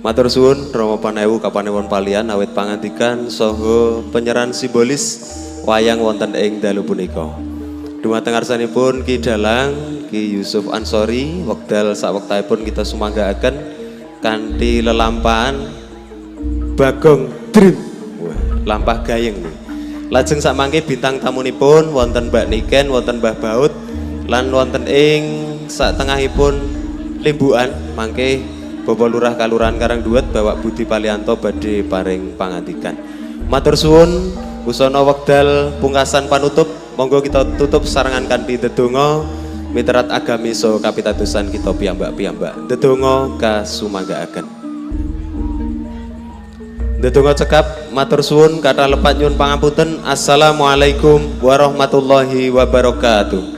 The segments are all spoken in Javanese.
Matur suwun Rama panewu kapanewon palian awit pangandikan saha penyerahan simbolis wayang wonten ing dalu punika. Dumateng ngarsanipun Ki Dalang, Ki Yusuf Ansori, wekdal sawektahipun kita sumanggaaken kanthi lelampahan Bagong Dream. Wah, lampah gayeng nih. Lajeng samangke bintang tamunipun wonten Mbak Niken, wonten Mbah Baut, lan wonten ing satengahipun limbukan mangke Bapak Lurah Kalurahan Karangduwet Bapak Budi Palianto badhe paring pangandikan. Matur suwun busana wekdal pungkasan panutup, monggo kita tutup sarengan kanthi ndedonga miterat agami saha kapitadosan kita piyambak-piyambak. Ndedonga kasumanggaaken. Ndedonga cekap matur suwun kathah lepat nyuwun pangapunten. Assalamualaikum warahmatullahi wabarakatuh.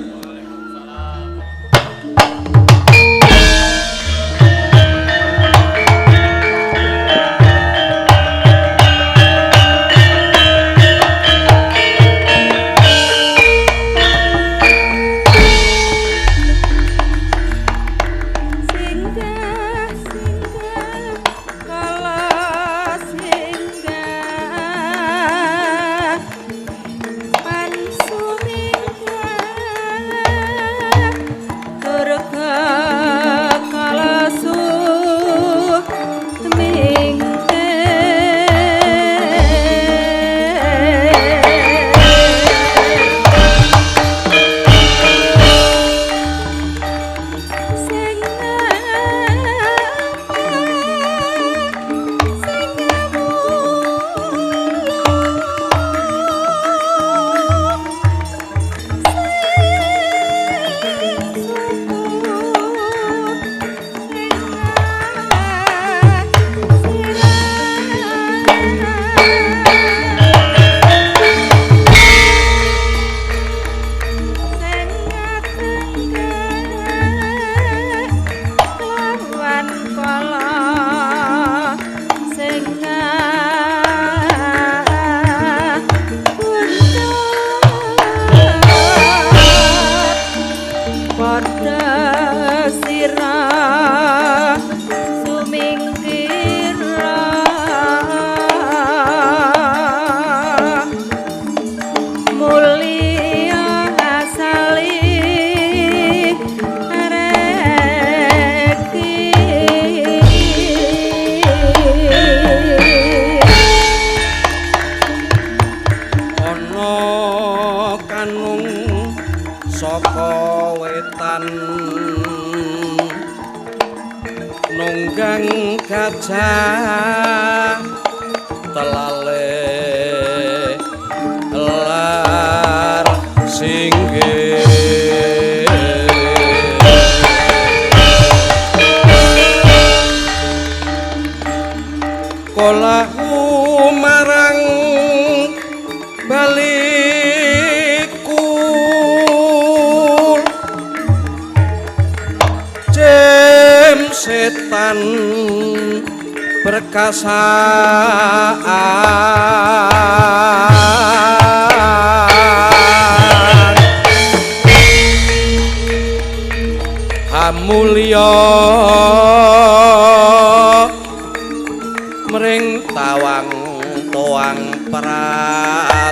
Nunggang gajah telale lar singgih kolahu marang baliku jem setan perkasaan hamulya mring tawang toang prajamu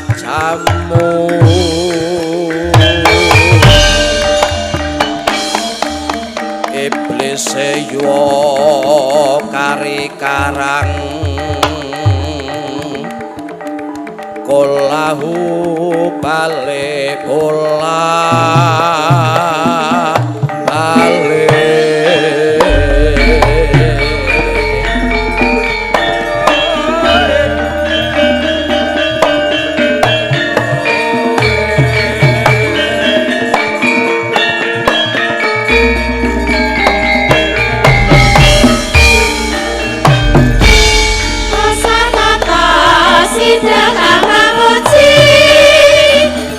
iblis yo kari karang kolahu bale bola bale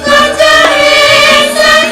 Kanca ing sang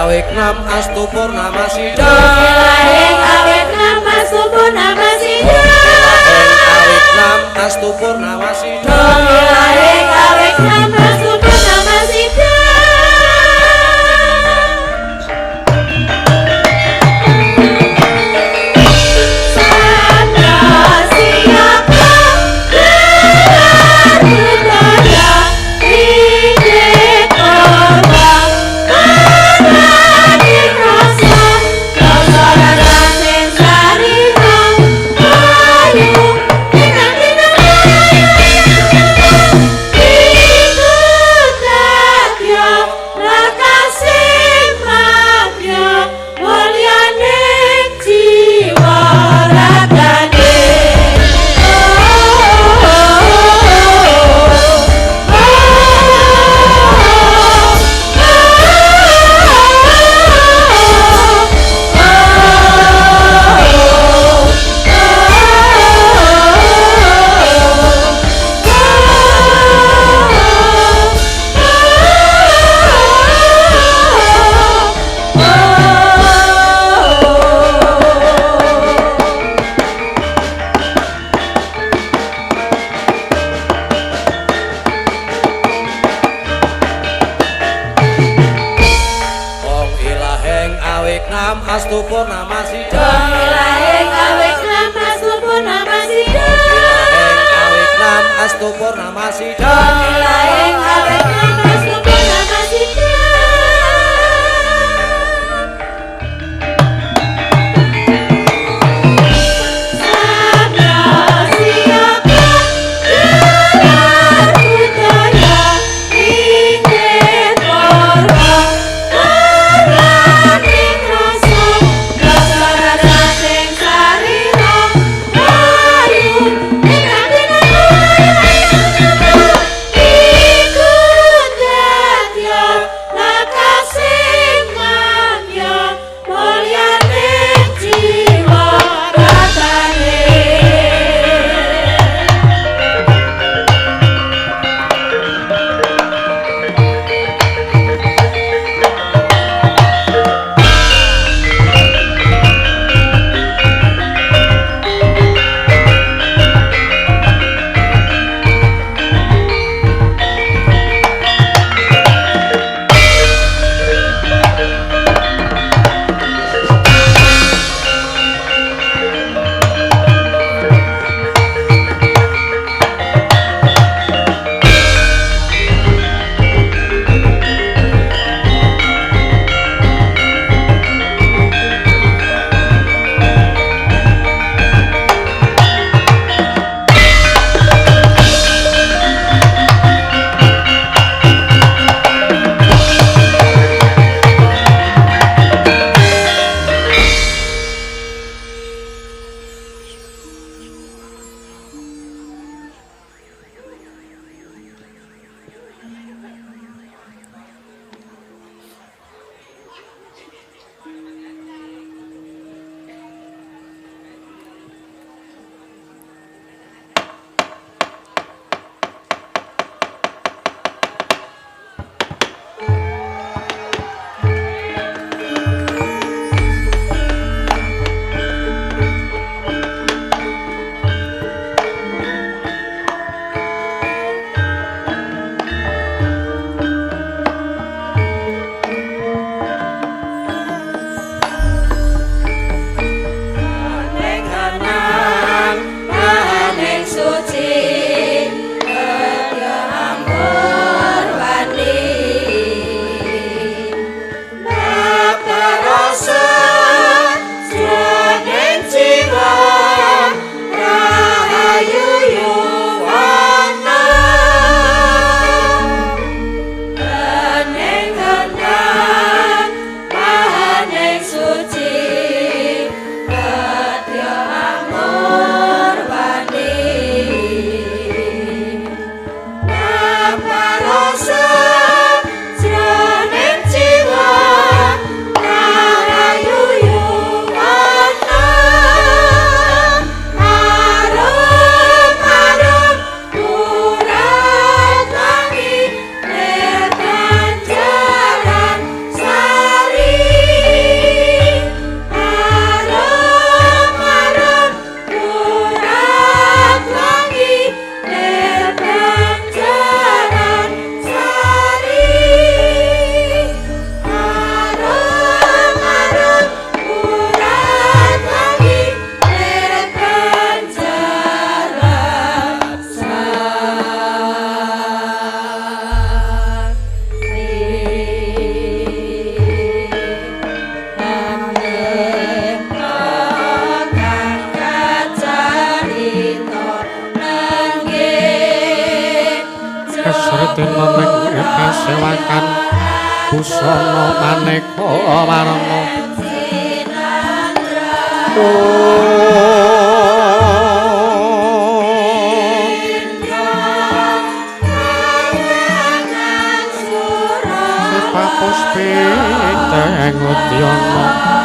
awik nam astu purnama sida Lahing awit nama supurnama sida awik nam astu purnama sida Lahing awit nama supurnama sida astu purnama sida Lahing awit nama supurnama sida awik nam astu purnama sida Lahing awit nama supurnama sida Astina ning kasewakan busana maneka warna Papus piteng udyono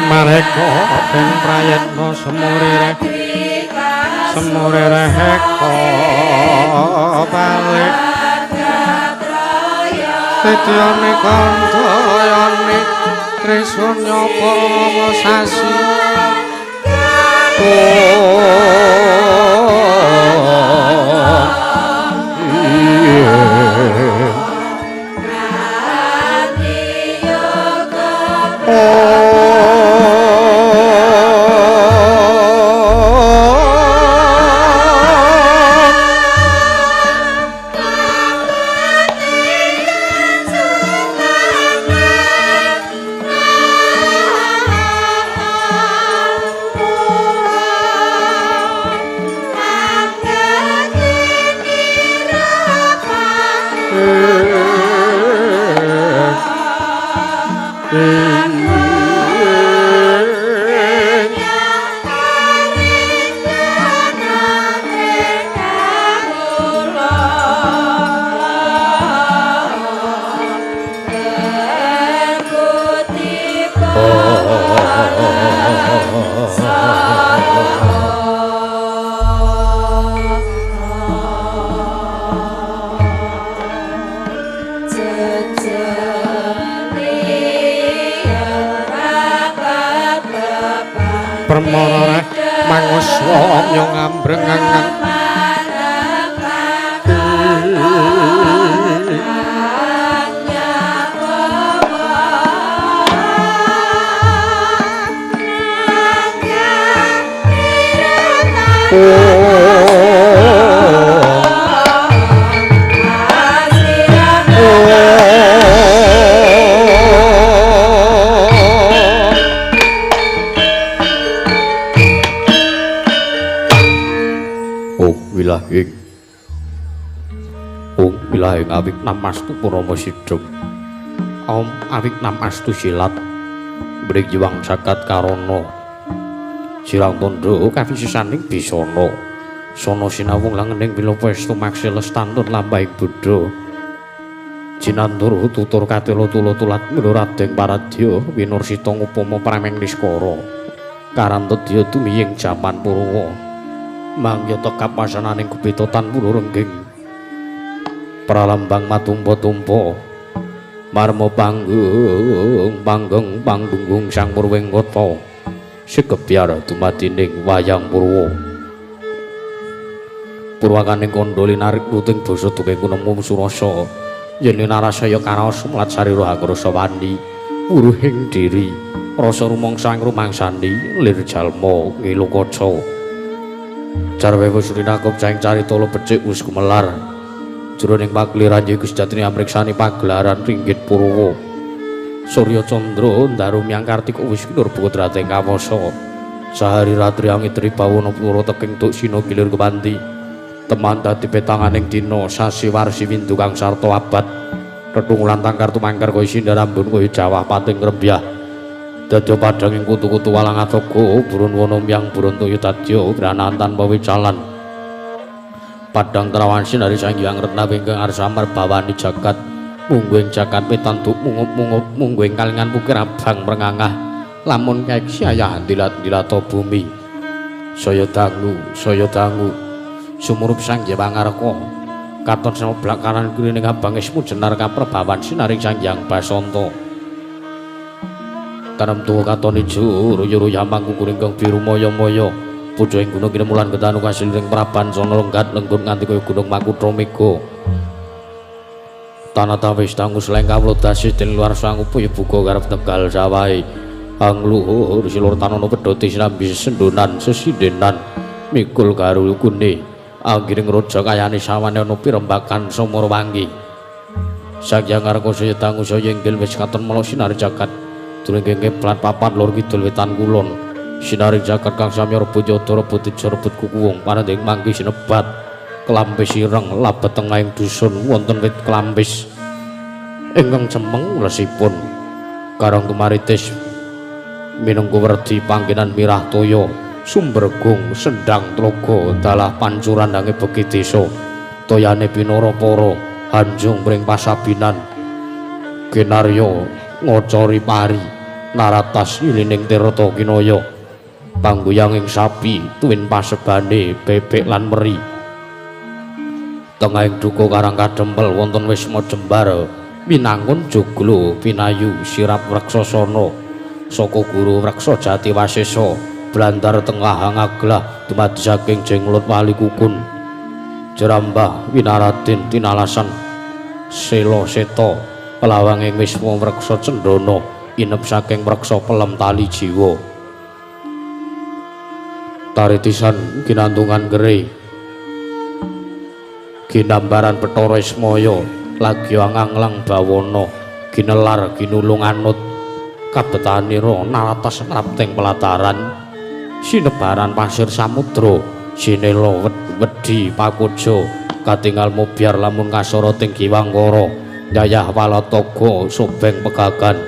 Mareka ben prayatna semurire heko balik Tetyane kantayane Trisunya Parama Sasi Permara manguswa nyong ambrengangan Wilahing awik namastu Purama Sidheng Om awik namastu silat Brik jiwang jagat karana Sirang tondo kawisisaning bisana Sono sinawung langening wilopestu maksi lestantun lambaing Buddha Jinandur tutur katelo tulo-tulat Raden Paradya winursita ngupama prameng niskara Karantedya tumiying jaman Purwa mangyata kapasananing kubetotan pura rengging pralambang matumpa-tumpa marma panggung sang Purwengkata sekebyar dumadining wayang Purwa purwakaning kandha linarik nuting basa tuking kunemu surasa yen narasaya karaos mulat sarira agrasa wani puruhing diri rasa rumangsang rumangsani lir jalma ngilu kaca jarwe wis rinakop saing carita becik wis gumelar jroning pagliran Gusti Jatri amriksani pagelaran Ringgit Purwa Surya Candra ndarumyang Kartika wis kinurba drateng kawasa sahari ratri angitri bawana pura teking tuk sina gilir kepanti teman dadi petanganing dina sasi warsi windu kang sarta abad tetunglan tangkar tumangkar kaya sindar ambun kaya jawah pating rembyah dadya padhang ing kutu-kutu walang atoga burun wana myang burun toya dadya branan tanpa wicalan padang terawan sinari sang hyang retna ingkang arsa marbawani jagat mungguing jagat pitantuk mungup-mungup mungguing kalingan pukir abang mrengangah lamun kaek syayah dilat-dilata bumi saya dangu sumurup sang hyang ngareka katon sama blakaran kurining abang ismu jenar kaperbawan sinari sang hyang Basanta kanem tuwa katon ijo ruya-ruya mangku kuring kang biru moyo-moyo pucuk ing gunung kinemulan ketanu kasiling praban sono lenggat lenggun nganti kaya gunung Makutha Mega tanah tawis tangus leng kawula dasih den luar sang upaya buka karep Tegal Sawahe angluhur silur tanono pedhoti sinambi sendonan sesindenan mikul garu kune anggiring raja kayane sawane ana pirembakan Samara Wangi sakyang ngarkoso tangu saya inggil wis katon mala sinari jagat durung keplat papan lor kidul wetan kulon sinari jagat kang samya rebut yada rebut ijo rebut kukuwung pananding mangki sinebat kelampis ireng labet tengahing dusun wonten wit kelampis ingkang cemeng lesipun karang tumaritis minangka werdi panggenan mirah toya sumbergung sendang tlaga dalah pancuran dange beki desa toyane pinara para hanjung mring pasabinan kinarya ngocori pari naratas ilining tirta kinaya pangguyanging sapi tuwin pasebane bebek lan meri tengahing duka karang kadempel wonten wisma jembar minangun joglo pinayu sirap Wreksasana saka guru Wreksa Jati Wasesa blandar tengah ngaglah dumadi saking jenglot wali kukun jerambah winaratin tinalasan sela seta pelawanging wisma Wreksa Cendana inep saking Wreksa pelem tali jiwa taritisan kinandungan gere ginambaran Bathara Ismaya lagi anganglang bawana ginelar ginulung anut kabetanira naratas rapting pelataran sinebaran pasir samudra sinela wedi pakuja katingal mobyar lamun kasara ting Giwangkara nyayah walataga sobeng pegagan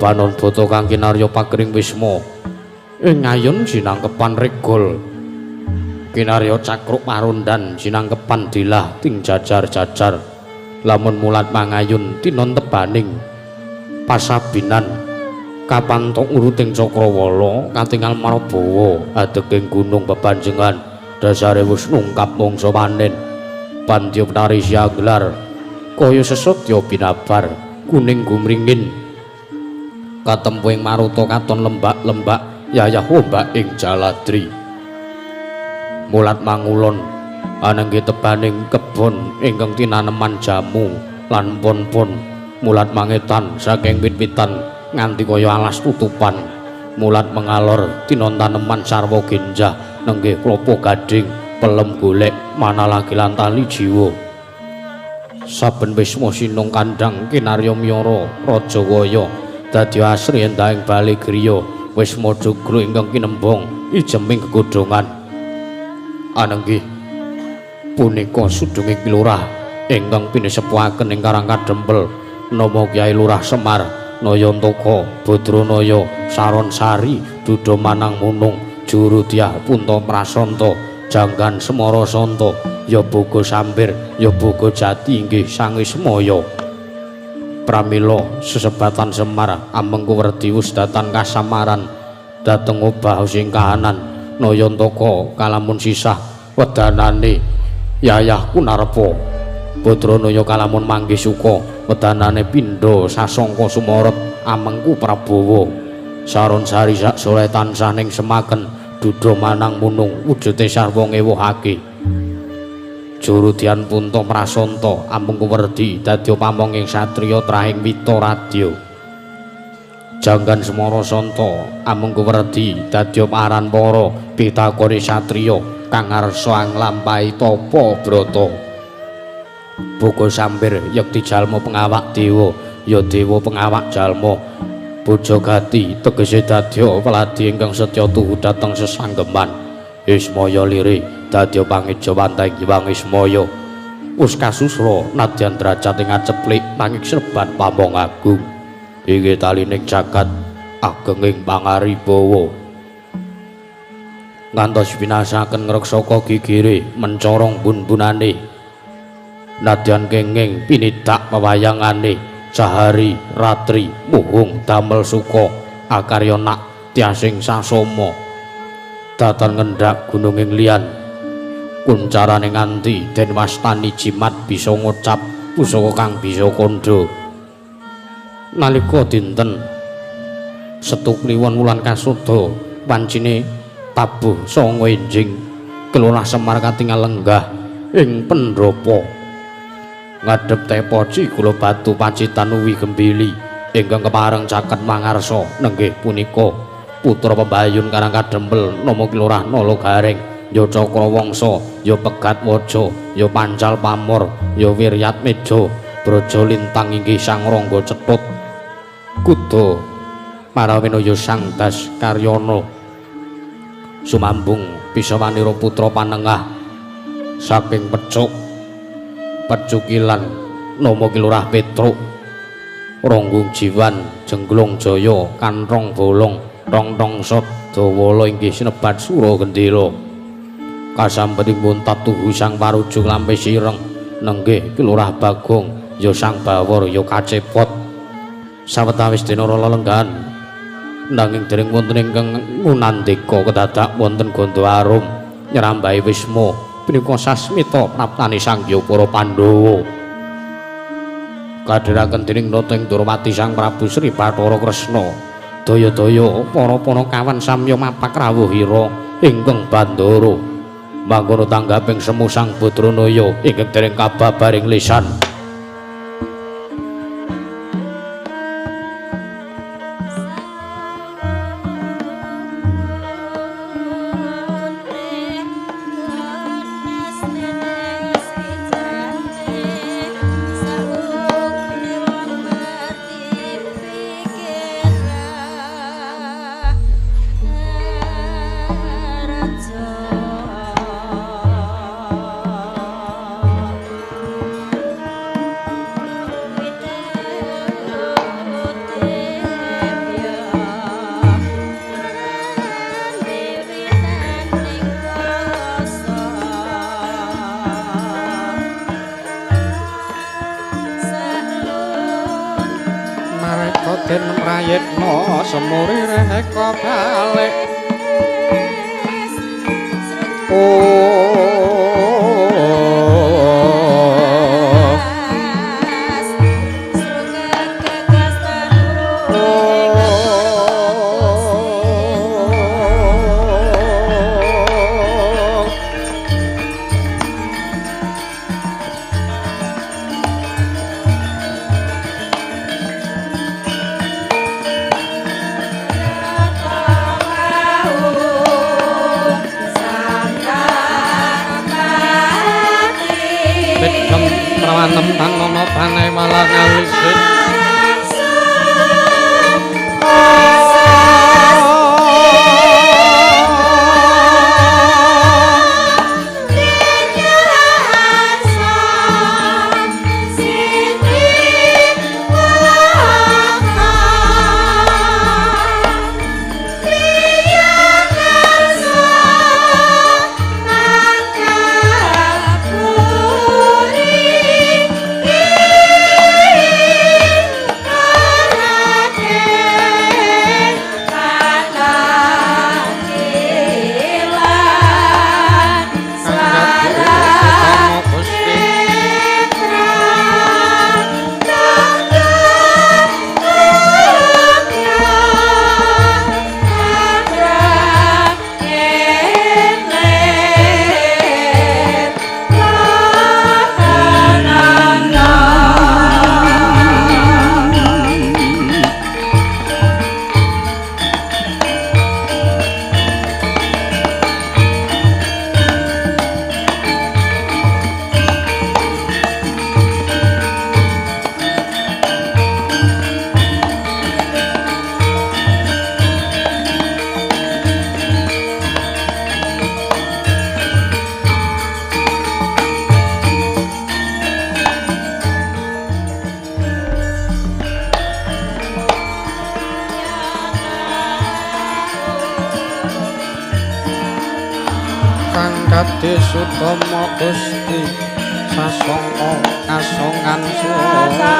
banon bata kang kinarya pagring wisma ing ayun sinangkepan regol kinarya cakruk marundan sinangkepan dilah ting jajar-jajar lamun mulat mangayun tinon tebaning pasabinan kapantok uruting Cakrawala katingal Marabawa adeging gunung bebanjengan dasare wis nungkap mangsa panen pantiup tari siaglar kaya sesotya binabar kuning gumringin katempuing maruta katon lembak-lembak yayah ombak ing Jaladri mulat mangulon anangge tebaning kebon ingkang tinaneman jamu lan pon-pon mulat mangetan saking wit-witan nganti kaya alas tutupan mulat mengalor tinon taneman sarwa genjah nenggih klapa gading pelem golek mana lagi lan tali jiwa saben wisma sinung kandhang kinarya miyara Rajawaya dadi asri endahing bali griya wisma joglo ingkang kinembong ijeming gegodhongan anenggih punika sudunging Lurah ingkang pinisepuhaken ing Karang Kadempel nama Kyai Lurah Semar Nayantaka Badranaya Saron Sari Duda Manang Munung Jurudyah Punta Prasanta Janggan Semara Santa ya Boga Sampir ya Boga Jati inggih Sang Wismaya pramila sesebatan Semar amengku werdi usdatan kasamaran dhateng obah sing kahanan Nayantaka kalamun sisah wedanane yayah Kunarpa Badranaya kalamun manggih suka wedanane pindha sasangka sumaret amengku Prabawa Saron Sari sak soleh tansah ning semaken Duda Manang Munung wujude sarwa ngewuhake Jurudyan Punta Prasanta amengku werdi dadi pamonging satriya trahing Wita Radya Janggan Semara Santa amengku werdi dadi paran para pitakone satriya kang ngarsa nglampahi tapa brata Boga Sampir yekti jalma pengawak dewa ya dewa pengawak jalma Boja Gati tegese dadya peladi ingkang setya tuhu dhateng sesanggeman Ismaya lire dadya pangeja wantahing Hyang Ismaya wis kasusra nadyan derajat ing aceplik nanging serbat pamong agung inggih talining jagat agenging pangaribawa ngantos binasaken ngreksaka gigire mencorong bun-bunane nadyan kenging pinidak pewayangane Cahari Ratri Muhung damel suka akarya nak tiasing sasoma datan ngendhak gununging liyan kuncarane nganti den wastani jimat bisa ngucap pusaka kang bisa kandha nalika dinten Setu Kliwon wulan kasuda wancine tabuh sanga enjing Kelurah Semar katingal lenggah ing pendopo ngadhep tepo Cikula Batu Pacitan Uwi Gembili ingkang kepareng caket mangarsa nenggih punika putra pembayun Karang Kadempel nama Kilurah Nalagaring ya Cakrawangsa ya Pegat Waja ya Pancal Pamor ya Wiryat Meja Braja Lintang inggih Sang Rangga Cetut Kuda Marawinaya Sang Das Karyana sumambung bisa manira putra panengah saking Pecukilan nama Kilurah Petruk Ronggung Jiwan Jengglong Jaya Kanthong Bolong Rongtong Sot Dawala inggih sinebat Suragendela kasambetipun tatuhu Sang Parujung lampe sireng nenggih Kilurah Bagong ya Sang Bawor ya Kacepot sawetawis dina lelenggan nanging dereng wonten ingkang ngunandika kedadak wonten Ganda Arum nyrambahi Wisma punika sasmita praptane Sangya para Pandhawa kadhiraken dening Noteng Durmati Sang Prabu Sri Bathara Kresna daya-daya para Panakawan samya mapak rawuhira ingkang Bandara mangkono tanggaping semu Sang Badranaya ingkang dereng kababaring lisan den prayitna semuri reka balik Tanono panai malah ngawisit Kade Sutama Gusti sasongko kasongan surya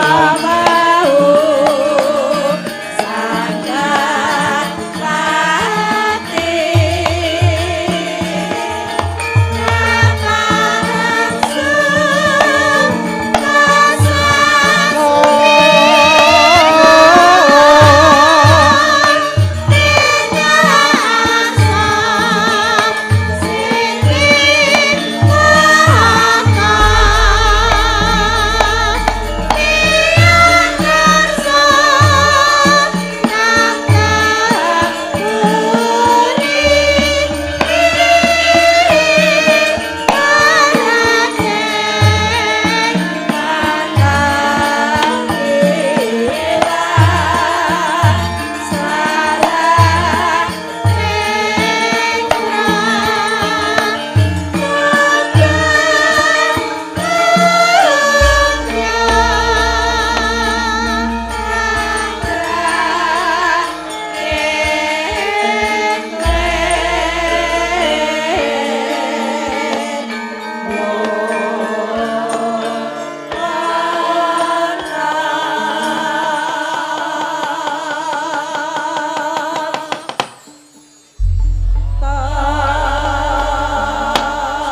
Karsa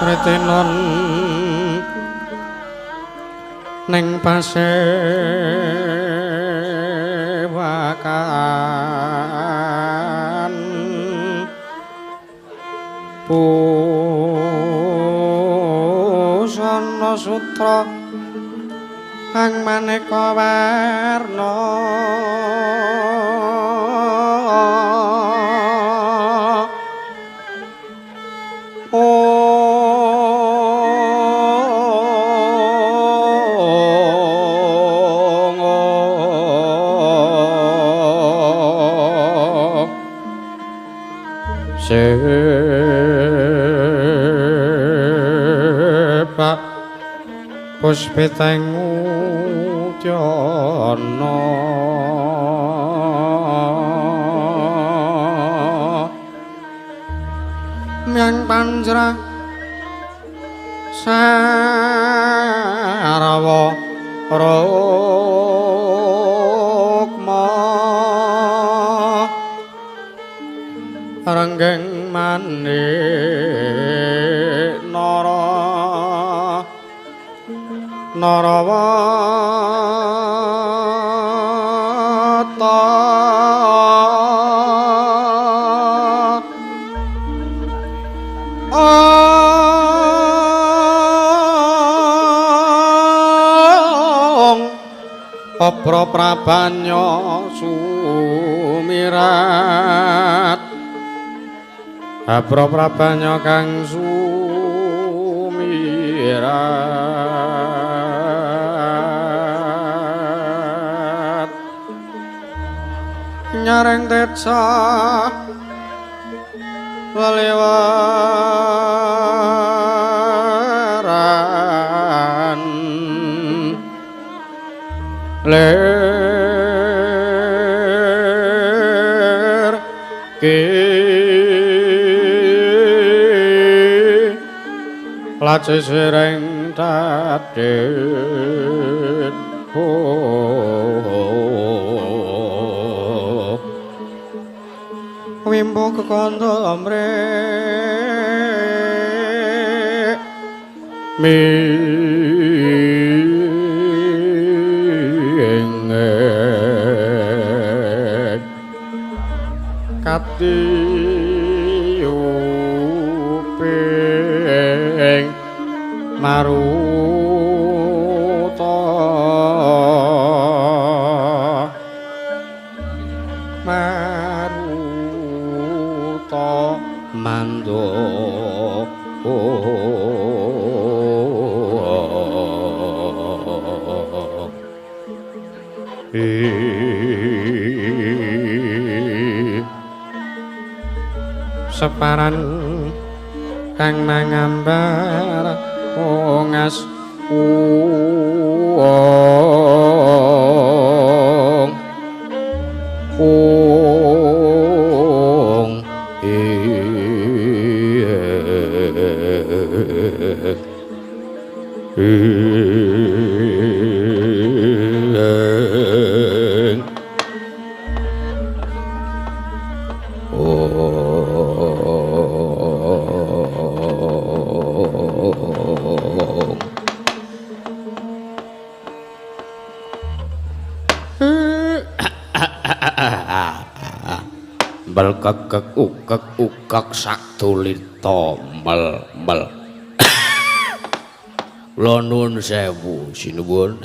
Retinon ning pasewakan Pusana Sutra kang maneka warna Sepak puspiteng udyana myang panjrah sarwa rukma renggeng manik Narawata Apra prabanya sumirat Apra prabanya kang sumirat Nyareng tetsa lelewaran ler ke lace sereng tadet wimbo kekondo amre kati uping maruta mando separan kang mangambar ongas Belkek ukek sak dolita mel Kula nuwun sewu sinuwun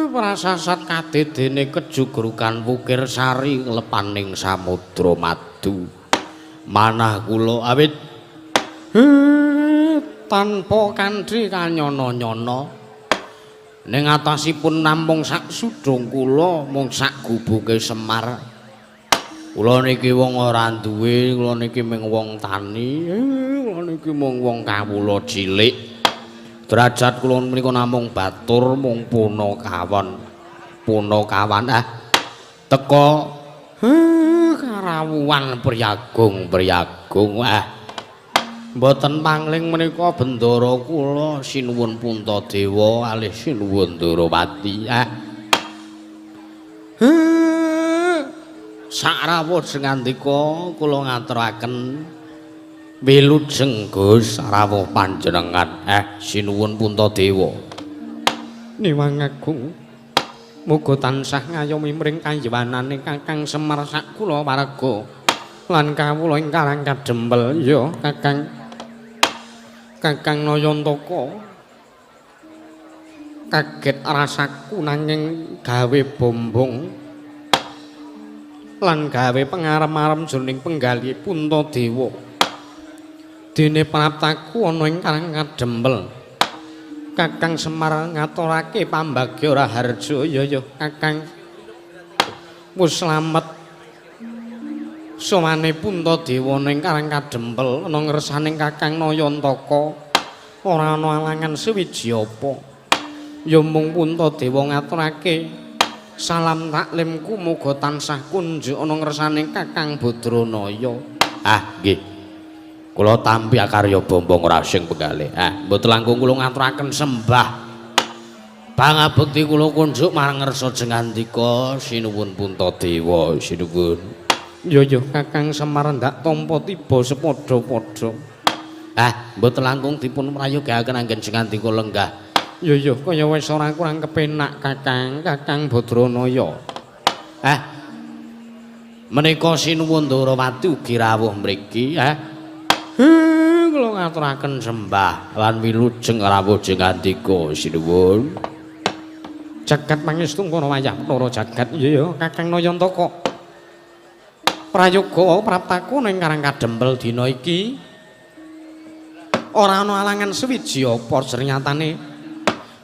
prasasat kadedene kejugrukan Wukir Sari nglepaning samudra madu manah kula awit tanpa kanthi kanyana-nyana ning atasipun namung sak sudung kula mung sak gubuke Semar kula niki wong ora duwe kula niki mung wong tani kula niki mung wong kawula cilik derajat kula menika namung batur mung punakawan teka karawuhan priyagung mboten pangling menika bendara kula sinuwun Puntadewa alih sinuwun Ndarawati sak rawuh sing ngandika kula ngaturaken Wilujeng Gus rawuh panjenengan sinuwun Puntadewa. Niwang Agung muga tansah ngayomi mring kayuwanane Kakang Semar sakula warga lan kawula ingkang kadempel ya Kakang Nayantaka. Kaget rasaku nanging gawe bombong lan gawe pengarem-arem jroning penggali Puntadewa. Dene praptaku ana ing karang kadempel. Kakang Semar ngaturake pambagya raharja ya Kakang. Wis slamet sowane Puntadewa ning karang kadempel ana ngersaning Kakang Nayantaka. Ora ana alangan sewiji apa. Ya mung Puntadewa ngaturake salam taklimku muga tansah kunjuk ana ngersaning Kakang Badranaya. Nggih. Kula tampi akarya bombong rasing penggalih. Mboten langkung kula ngaturaken sembah. Pangabekti kula kunjuk marang ngersa jengandika sinuwun Puntadewa sinuwun. Ya Kakang Semar ndak tampa tiba sepadha-padha. Mboten langkung dipun prayogaken anggen jengandika lenggah. Ya kaya wis ora kurang kepenak Kakang Badranaya. Menika sinuwun Ndarawati ugi rawuh mriki. Kula ngaturaken sembah lan wilujeng rawuh jengandika sinuwun. Jagat pangestu kono wayah para jagat ya Kakang Nayantaka. Prayoga praptaku ning karang kadempel dina iki ora ana alangan sewiji apa ternyatane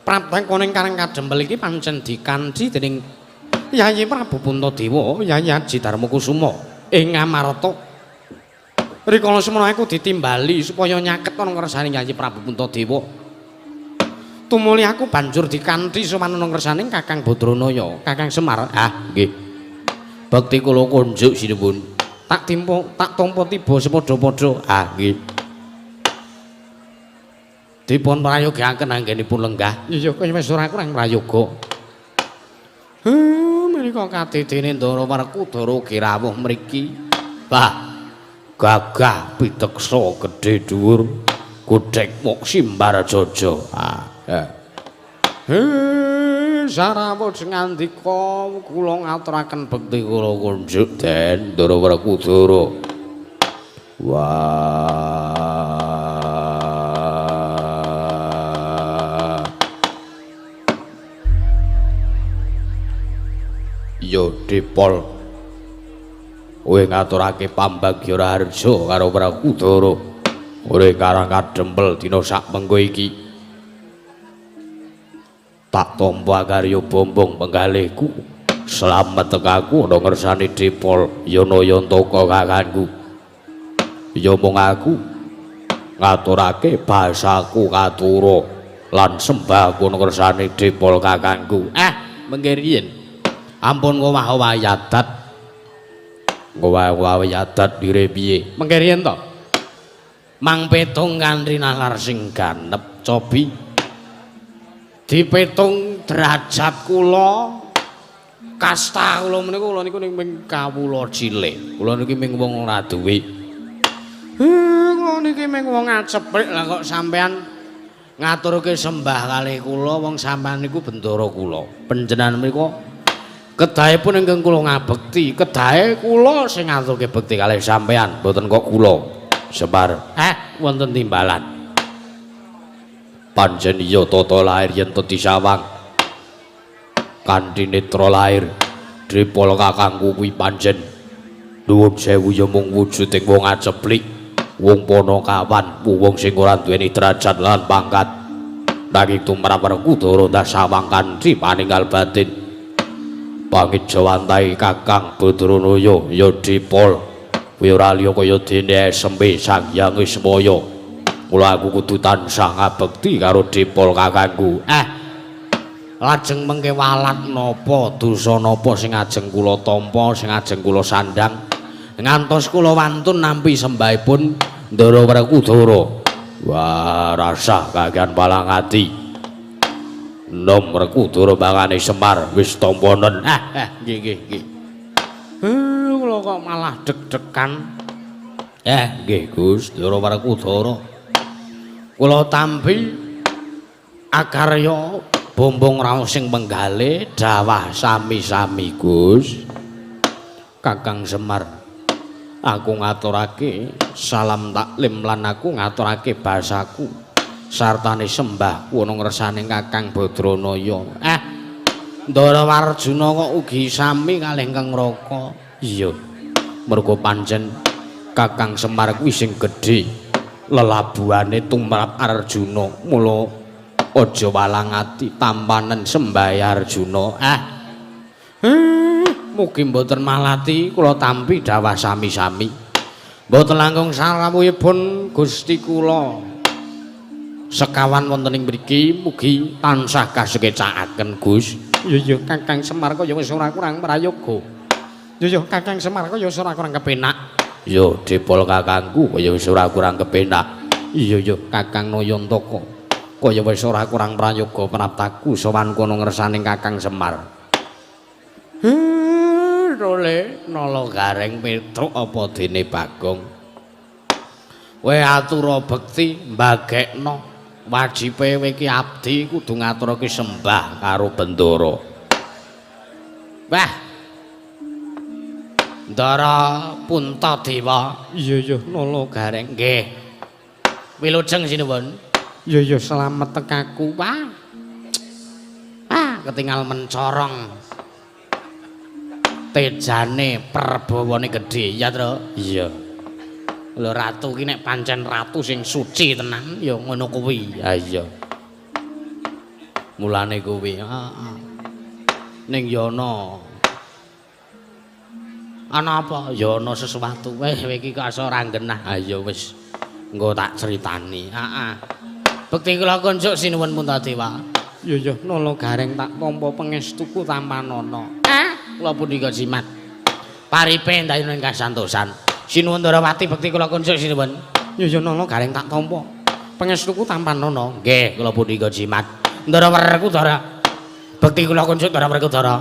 praptaku ning karang kadempel iki pancen dikandhi dening Yayi Prabu Puntadewa, Yayi Aji Darmakusuma ing Ngamarta. Rikala semana aku ditimbali supaya nyaket ana ngersane Yayi Prabu Puntadewa. Tumuli aku banjur dikanthi sowan ana ngersaning Kakang Badranaya, Kakang Semar. Nggih. Bekti kula kunjuk sinuwun. Tak tampa tiba sepadha-padha. Nggih. Dipun prayogaken anggenipun lenggah. Ya kaya wis ora kurang prayoga. Menika kadidene Ndarawarkudara rawuh mriki. Gagah piteksa gedhe dhuwur godhek mok simbar jaja. Sarawuh ngandika kula ngaturaken bekti kula kunjuk Den Ndarawarkudara. Yo Dipol kowe ngaturake pambagya raharja karo Prabu ora karang kadempel dina sak mengko iki tak tampa karya bombong penggalihku slamet tekaku ana ngersane Dipol ya Nayantaka kakangku ya mung aku ngaturake basaku katura lan sembahku ana ngersane Dipol kakangku mengke riyen ampun wayadat dire piye mengke riyen to mang petung kanthi nalar sing ganep cobi dipetung derajat kula kasta kula menika kula niku ning kawula cilik kula niki ming wong ora duwe kula niki ming wong aceprik lah kok sampean ngaturke sembah kalih kula wong sampean niku bendara kula panjenengan menika kedahipun ingkang kula ngabekti, kedahe kula sing ngaturke bekti kalih sampean, mboten kok kula Semar. Wonten timbalan. Pancen iya tata lair yen disawang. Kanthi netra lair Dipol kakangku kuwi pancen nuwun sewu ya mung wujuding wong aceplik, wong Panakawan, wong sing ora duweni derajat lan pangkat. Nanging tumrap Werkudara dasawang kanthi paninggal batin. Pangit jawantai Kakang Badranaya ya Dipol kuwi ora liya kaya dene sembe Sang Hyang Wismaya. Mula aku kudu tansah ngabekti karo Dipol kakangku. Lajeng mengke walat napa dosa napa sing ajeng kula tampa, sing ajeng kula sandhang ngantos kula wantun nampi sembahipun Ndarawerkudara. Wah, rasah kagian palang ati. Nom Werkudara bangane Semar wis tamponen. Nggih. Kula kok malah deg-degan. Nggih Gus, Ndara Werkudara. Kula tampi akarya bombong raos sing penggale dawah sami-sami Gus. Kakang Semar, aku ngaturake salam taklim lan aku ngaturake basaku sartane sembah ana ngersane Kakang Badranaya. Ndara Warjuna kok ugi sami kalih Kang Raka. Iya. Mergo pancen Kakang Semar kuwi sing gedhe lelabuhane tumrap Arjuna. Mula aja walang ati tampanen sembah Arjuna. Mugi mboten malati kula tampi dawah sami-sami. Mboten langkung sarawuhipun Gusti kula sekawan wonten ing mriki mugi tansah kasukecakaken Gus. Ya Kakang Semar kaya wis ora kurang prayoga. Ya Kakang Semar kaya wis ora kurang kepenak. Ya dipol kakangku kaya wis ora kurang kepenak. Iya Kakang Nayantaka kaya wis ora kurang prayoga praptaku sowan kono ngersane Kakang Semar. Role nala gareng Petruk apa dene Bagong. Kowe atura bekti mbagekno wajibe kowe iki abdi kudu ngaturake sembah karo Bendara. Wah. Ndara Puntadewa. Iya nala gareng. Nggih. Wilujeng sinuwun. Iya selamat tekaku, Pak. Ketinggal mencorong. Tejane perbawane gedhe ya Tru. Iya. Lho ratu ki nek pancen ratu sing suci tenan ya ngono kuwi. Ha iya. Mulane kuwi, heeh. Ning ya ana apa? Ya ana sesuatu. Kowe iki kok ora genah. Ha iya wis engko tak critani. Heeh. Bekti kula kunjuk sinuwun Puntadewa. Iya nala gareng tak tampa pangestuku tampanana. Kula punika jimat. Paripe ndayuning kasantosan. Sinuwun Ndarawati bekti kula kunjuk sinuwun. Ya nala gareng tak tampa. Pangestuku tampanana. Nggih, kula punika jimat. Ndara Werkudara. Bekti kula kunjuk Ndara Werkudara.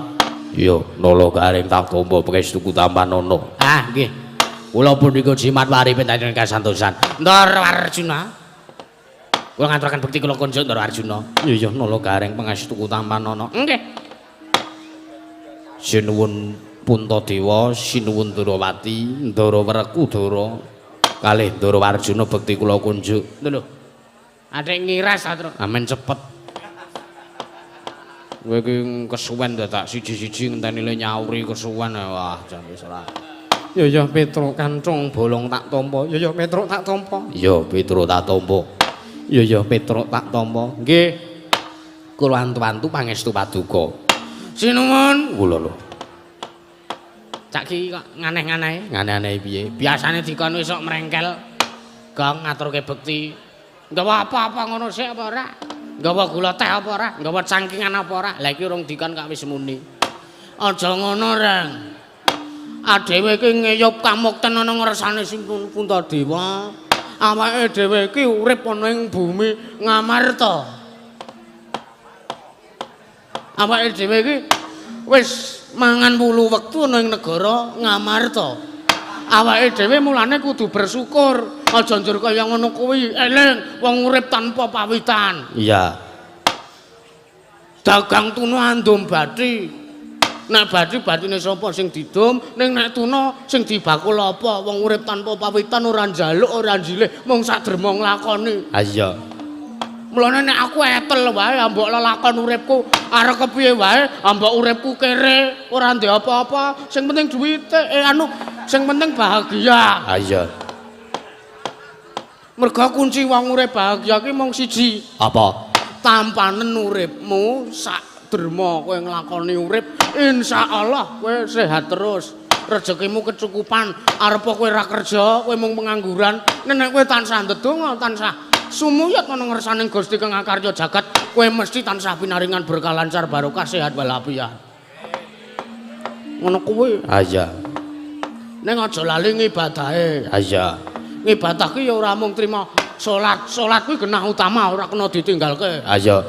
Ya nala gareng tak tampa pangestuku tampanana. Nggih. Kula punika jimat paripe ndayuning kasantosan. Ndara Warjuna. Kula ngaturaken bekti kula kunjuk Ndara Arjuna. Ya nala gareng pangestuku tampanana. Nggih. Sinuwun Puntadewa, sinuwun Ndarawati, Ndara Werkudara, kalih Ndara Warjuna bekti kula kunjuk. Lho. Atik ngiras ta, Tru? Amen cepet. Kowe iki kesuwen dadak siji-siji ngenteni le nyauri kesuwen. Wah, jan wis ora. Ya Petruk kancung bolong tak tampa. Ya Petruk tak tampa. Ya Petruk tak tampa. Ya Petruk tak tampa. Nggih. Kula antu-antu pangestu paduka. Sinuwun kula lho. Cak ki kok nganeh-nganeh. Nganeh-aneh piye? Biasane dikon wis sok mrengkel. Gong ngaturke bekti. Nggawa apa-apa ngono sik apa ora? Nggawa gula teh apa ora? Nggawa cangkingan apa ora? Lah iki urung dikon kok wis muni. Aja ngono, Reng. Adewe iki ngeyup kamukten ana ngersane sing Puntadewa. Awake dhewe iki urip ana ing bumi Ngamarta. Awake dhewe iki wis mangan 8 wektu ana ing negara Ngamarta. Awake dhewe mulane kudu bersyukur. Aja njur kaya ngono kuwi, eling wong urip tanpa pawitan. Iya. Dagang tuna andum bathi. Nek bathi bathine sapa sing didum, ning nek tuna sing dibakul apa? Wong urip tanpa pawitan ora njaluk, ora njilih, mung sadrema nglakoni. Ha iya. Mulane nek aku etel wae ambok lelakon uripku arep kepiye wae ambok uripku kere ora ndek apa-apa sing penting duwite sing penting bahagia. Ha iya. Merga kunci wong urip bahagia ki mung siji. Apa? Tampanen uripmu sak derma kowe nglakoni urip insyaallah kowe sehat terus. Rezekimu kecukupan, arep kowe ra kerja, kowe mung pengangguran, nek kowe tansah ndedonga, tansah sumuyat ana ngersaning Gusti Kang Karya jagat, kowe mesti tansah pinaringan berkah lancar barokah sehat walafiat. Ngono kuwi. Ha iya. Ning aja lali ngibadahe. Ha iya. Ngibadah ki ya ora mung trima salat. Salat kuwi genah utama, ora kena ditinggalke. Ha iya.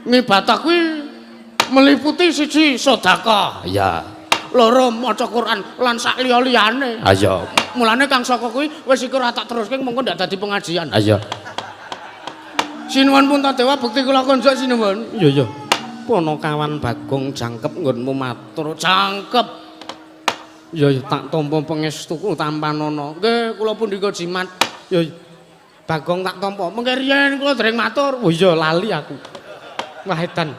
Ngibadah kuwi meliputi siji sedekah. Iya. loro maca Quran lan sak liya-liyane. Ha iya. Mulane Kang Saka kuwi wis iku ora tak teruske mengko ndak dadi pengajian. Ha iya. Sinuwun Puntadewa bekti kula konjuk sinuwun. Iya iya. Ponokawan Bagong jangkep nggonmu matur. Jangkep. Ya tak tampa pangestuku tampanana. Nggih kula pundika jimat. Ya Bagong tak tampa. Mengke riyen kula dereng matur. Oh iya lali aku. Wah edan.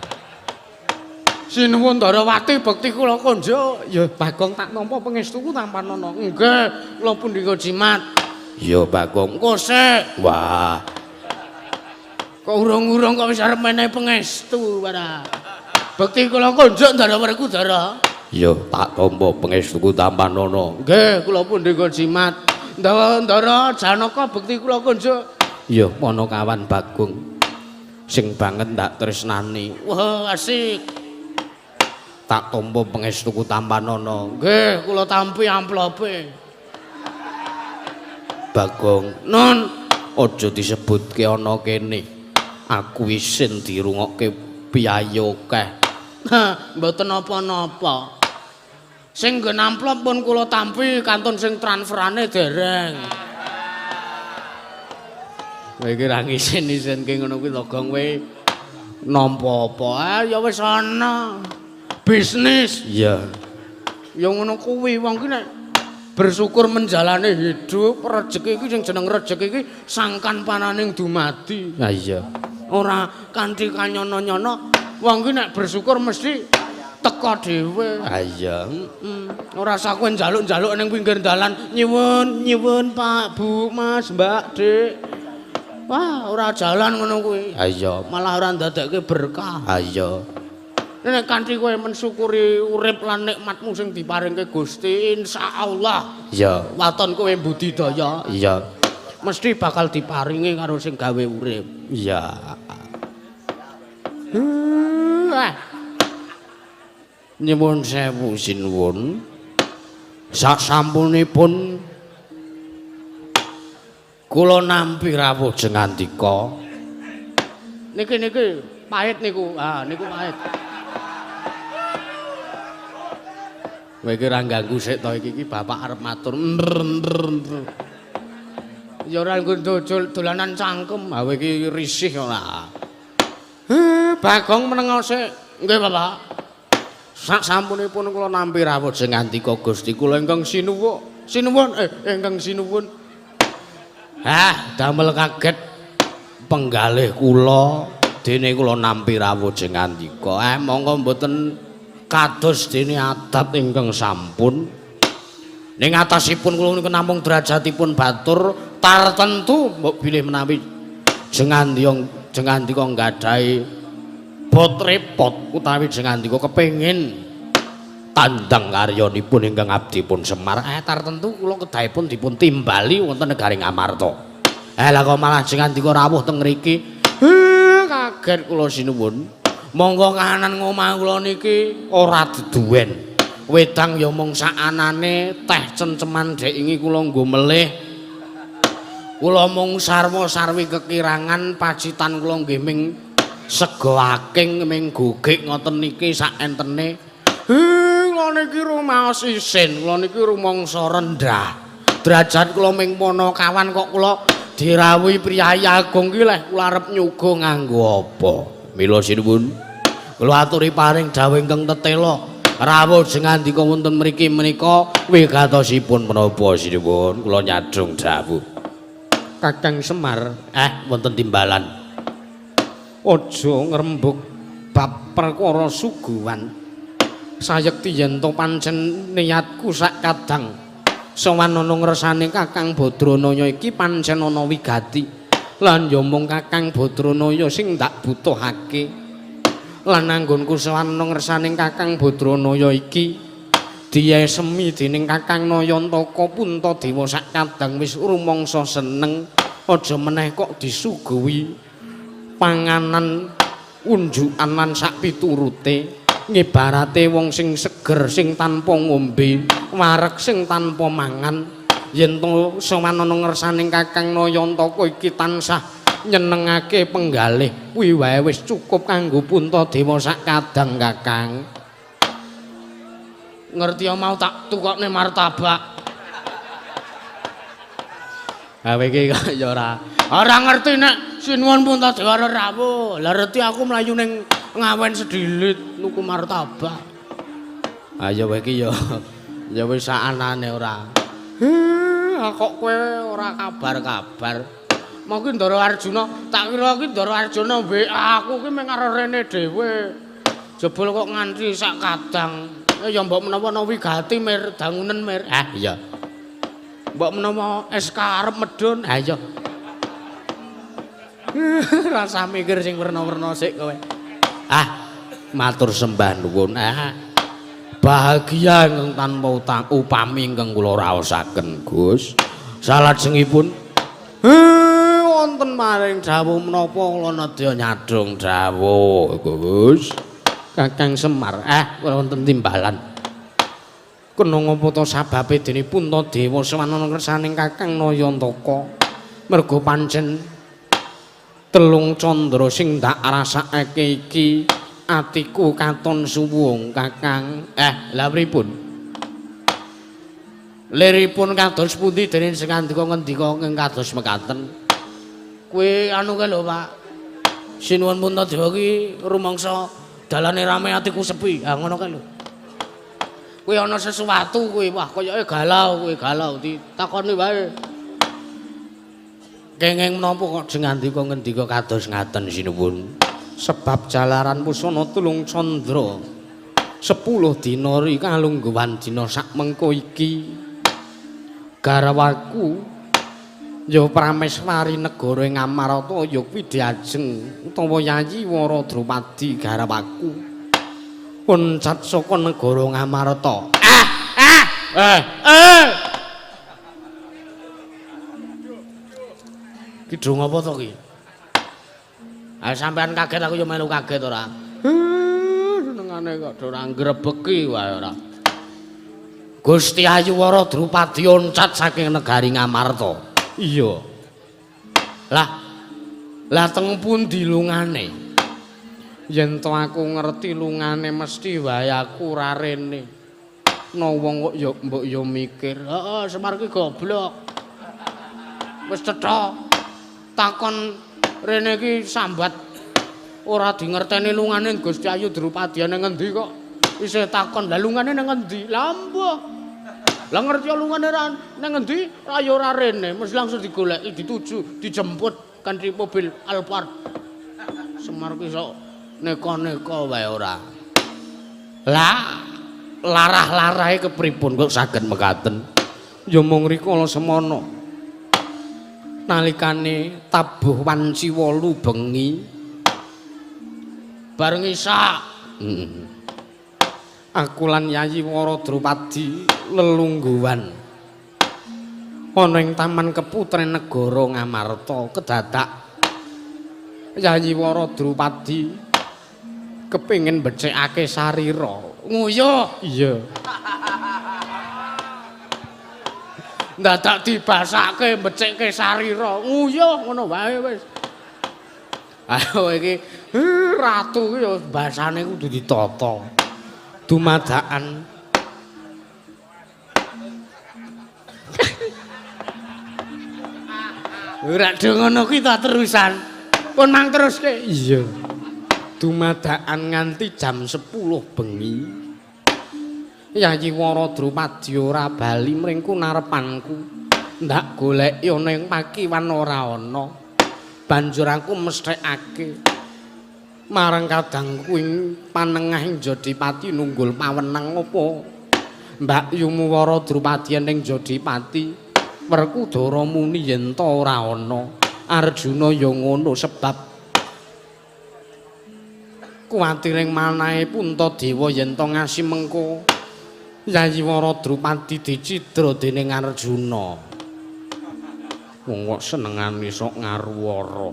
Sinuwun Darawati bekti kula konjuk. Ya Bagong tak tampa pangestuku tampanana. Nggih kula pundika jimat. Ya Bagong engko sik. Wah. Kok urung-urung kok wis arep menehi pangestu para. Bekti kula konjuk Ndarawerku Dara. Ya tak tampa pangestuku tampanana. Nggih kula pundika jimat. Ndara Janaka bekti kula konjuk. Ya Ponokawan Bagong. Sing banget ndak tresnani. Wah asik. Tak tampa pangestuku tampanana. Nggih kula tampi amplope. Bagong, Nun, aja disebutke ana kene. Aku isin dirungokke piyayi akeh. Mboten napa-napa. Sing nggon amplop pun kula tampi kantun sing transferane dereng. Kowe iki ra ngisin-isinke ngono kuwi to, Gong kowe nampa apa? Ya wis ana. Bisnis. Iya. Ya ngono kuwi wong ki nek bersyukur menjalani hidup, rezeki iki sing jeneng rezeki iki sangkan pananing dumadi. Ha iya. Ora kanthi kanyono-nyono. Wong ki nek bersyukur mesti teko dhewe. Ha iya. Ora usah kowe njaluk-njaluk ning pinggir dalan, nyuwun Pak, Bu, Mas, Mbak, Dik. Wah, ora jalan ngono kuwi. Ha iya, malah ora ndadekke berkah. Ha iya. Nek kanthi kowe mensyukuri urip lan nikmatmu sing diparingke Gusti, insyaallah. Iya. Waton kowe budidaya. Iya. Mesti bakal diparingi karo sing gawe urip. Iya. Nyuwun sewu sinuwun. Sasampunipun kula nampi rawuh jengandika. Niki pahit niku. Ah, niku pahit. Kowe iki ra ganggu sik to iki bapak arep matur. Ya ora nggo dolanan cangkem. Ha kowe iki risih ora. Bagong menengo sik. Nggih, Bapak. Sak sampunipun kula nampi rawuh jengandika Gusti kula ingkang sinuwun. Ingkang sinuwun. Damel kaget penggalih kula dene kula nampi rawuh jengandika. Monggo mboten kados dene adat ingkang sampun. Ning atasipun kula niku namung derajatipun batur tartentu mbok bilih menawi jengandika nggadhahi bot repot utawi jengandika kepengin tandang karyanipun ingkang abdi pun Semar tartentu kula kedahipun dipun timbali wonten negaring Amarta. Lah kok malah jengandika rawuh teng mriki. Kaget kula sinuwun. Monggo kahanan ngomah kula niki ora duduwen. Wedang ya mung sakanane, teh cemceman dek ingi kula nggo melih. Kula mung sarwa-sarwi kekirangan pacitan kula nggih ming sego aking ming gogek ngoten niki sak entene. Kula niki rumaos isin, kula niki rumangsa rendah. Derajat kula ming ponokawan kok kula dirawuhi priyayi agung ki leh kula arep nyuga nganggo apa? Mila sinuwun. Kula aturi paring dawuh ingkang tetela. Rawuh jengandika wonten mriki menika wigatosipun menapa sinuwun? Kula nyadhung dawuh. Kakang Semar, wonten timbalan. Aja ngrembug bab perkara suguhan. Sayekti yen to pancen niatku sak kadang sowan ana ngersane Kakang Badranaya iki pancen ana wigati. Lan ya mung Kakang Badranaya sing ndak butuhake. Lan anggonku sowan ana ngersane Kakang Badranaya iki diesemi dening Kakang Nayantaka Puntadewa sak kadang wis rumangsa seneng. Aja meneh kok disuguhi panganan unjukan lan sak piturute ngibarate wong sing seger sing tanpa ngombe wareg sing tanpa mangan yen to sowan ana ngersaning Kakang Nayantaka iki tansah nyenengake penggalih kuwi wae wis cukup kanggo Puntadewa sak kadang Kakang. Ngerti mau tak tukokne martabak. Awe iki kok ya ora ngerti nek sinuwun pun tak karo rawuh. Lah reti aku mlayu ning ngawen sedilit nuku martabak. Ayo iki ya wis sakanane ora. Kok kowe ora kabar-kabar. Mungkin Ndara Arjuna, tak kira iki Ndara Arjuna WA aku ki mung karo rene dhewe. Jebul kok nganti sak kadang. Ya mbok menawa wigati mir dangunen mir. Iya. Mbok menawa SK arep medun. Iya. Rasa mikir sing werna-werna sik kowe. Matur sembah nuwun. Bahagia ingkang tanpa upami ingkang kula raosaken, Gus. Salajengipun wonten maring dawuh menapa kula nedya nyadong dawuh, Gus. Kakang Semar, wonten timbalan. Kena ngapa ta sababe dene Puntadewa sawanana kersaning Kakang Nayantaka. Merga pancen telung candra sing dak rasakake iki atiku katon suwung Kakang. Lha pripun? Liripun kados pundi dene sing ngendika kados mekaten. Kuwi anu kae lho, Pak. Sinuwun Puntadewa ki rumangsa dalane rame atiku sepi. Ngono kae lho. Kuwi ana sesuatu kuwi, wah koyoke galau ditakoni wae. Kenging menapa kok sing ngendika kados ngaten sinuwun? Sebab jalaran pusana tulung candra 10 dina ri kalungguhan dina sak mengko iki garwaku ya prameswari negara ing Amarata ya Widyajeng utawa Yayi Wara Drupadi garwaku puncat saka negara Ngamarta. Kidung apa to ki? Sampean kaget aku ya melu kaget ora. Senengane kok ora ngrebeki wae ora. Gusti Ayu Wara Drupadi oncat saking negari Ngamarta. Iya. Lah teng pundi lungane? Yen to aku ngerti lungane mesti wae aku ora rene. No wong kok ya mbok ya mikir, heeh Semar ki goblok. Wis cetha takon rene iki sambat ora dingerteni lungane Gusti Ayu Drupadi nang ngendi kok isih takon lha lungane nang ngendi lah mbah lah ngerti lungane nang ngendi ayo ora rene mesti langsung digoleki dituju dijemput kanthi mobil Alphard. Semar ki sok neka-neka wae ora lah larah-larahe kepripun kok saged mekaten ya mung rikala semono nalikane tabuh wanci 8 bengi bareng isak aku lan Yayi Wara Drupadi lelungguhan ana ing taman keputren negara Ngamarta kedadak Yayi Wara Drupadi kepengin becekake sarira nguyuh iya ndadak dibasake becike sarira nguyuh ngono wae wis. Ayo iki ratu ki ya basane kudu ditata. Dumadakan ora do ngono ki ta terusan. Pun mang teruske. Iya. Dumadakan nganti jam 10 bengi. Yayi Wara Drupadi ora bali mring kunarepanku. Ndak goleki ana ing pakiwan ora ana. Banjur aku mesthekake marang kadangku ing panengahing Jodipati nunggul pawenang apa. Mbak Yumu Wara Drupadi ning Jodipati Werkudara muni yen ta ora ana. Arjuna ya ngono sebab kuwatiring manahe Puntadewa yen to ngasi mengko Yayi Wara Drupadi dicidra dening Arjuna. Wong kok senengane sok ngarwara.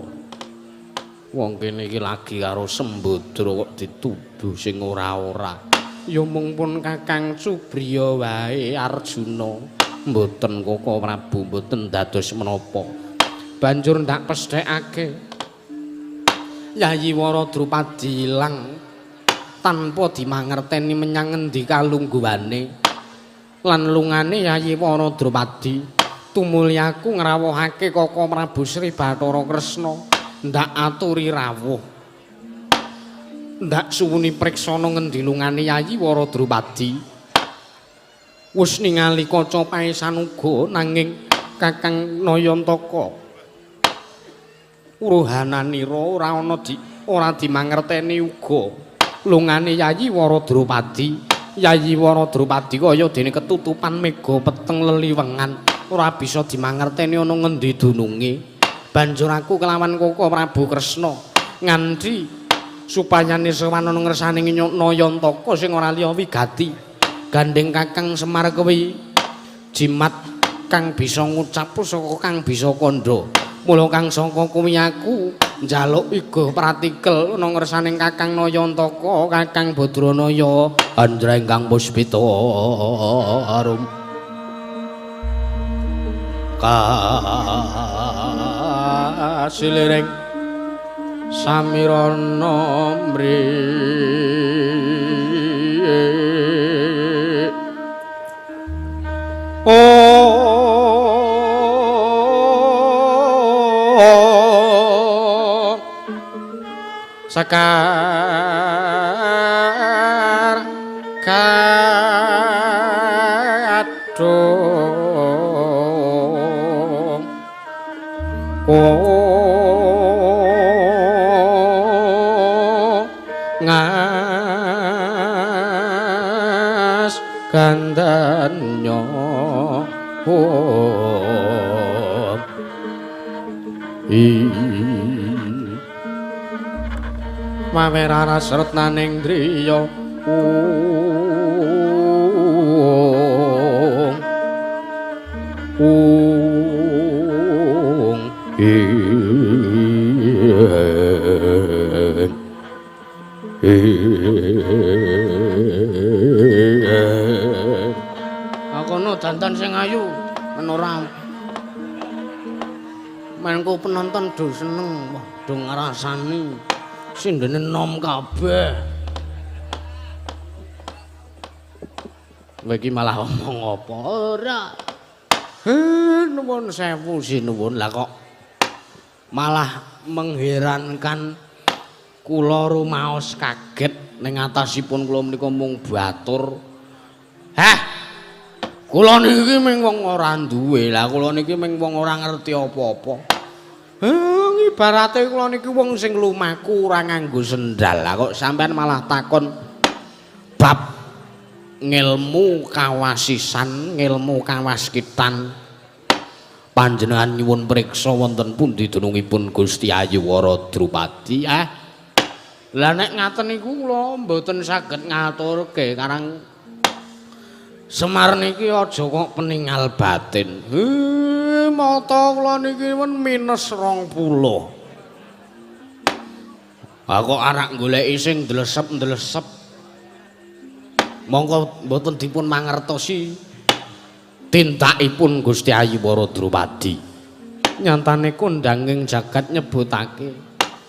Wong kene iki lagi karo Sembadra kok dituduh sing ora-ora. Ya mung pun Kakang Subriya wae Arjuna. Mboten Koko Prabu mboten dados menapa. Banjur ndak pesthekake Yayi Wara Drupadi ilang tanpa dimangerteni menyang endi kalungguhane lan lungane Yayi Wara Drupadi tumulyaku ngrawuhake Kaka Prabu Sri Bathara Kresna ndak aturi rawuh ndak suwuni preksana ngendi lungane Yayi Wara Drupadi wis ningali kaca paesan uga nanging Kakang Nayantaka uruhananira ora dimangerteni uga lungane Yayi Wara Drupadi. Yayi Wara Drupadi kaya dene ketutupan mega peteng leliwengan ora bisa dimangerteni ana ngendi dununge. Banjur aku kelawan Kaka Prabu Kresna nganti supayane sowan ana ngersane Nayantaka sing ora liya wigati gandeng Kakang Semar kuwi jimat kang bisa ngucap pusaka kang bisa kandha. Mula kang sangka kuwi aku njaluk iga pratikel ana ngersaning Kakang Nayantaka, Kakang Badranaya, Andraenggang Puspita arum kasilering samirana mri Sakar kadung ngas gandanya Mawerara Sretnaning driya akono dandan sing ayu menora mengko penonton do seneng do ngrasani sindene nom kabeh. Kowe iki malah omong apa ora? Nuwun sewu sinuwun lah kok malah mengherankan kula rumaos kaget ning atasipun kula menika mung batur. Heh. Kula niki mung wong ora duwe. Lah kula niki mung wong ora ngerti apa-apa. Ibarate kula niki wong sing lumaku ora nganggo sendal. Lah kok sampean malah takon bab ngilmu kawasisan, ngilmu kawaskitan. Panjenengan nyuwun priksa wonten pundi dunungipun Gusti Yayi Wara Drupadi? Lah nek ngaten niku kula mboten saged ngaturke karang Semar niki aja kok peninggal batin. Mata kula niki men minus 20. Kok arak goleki sing ndlesep-ndlesep. Monggo mboten dipun mangertosi tindakipun Gusti Yayi Wara Drupadi. Nyantane kondanging jagat nyebutake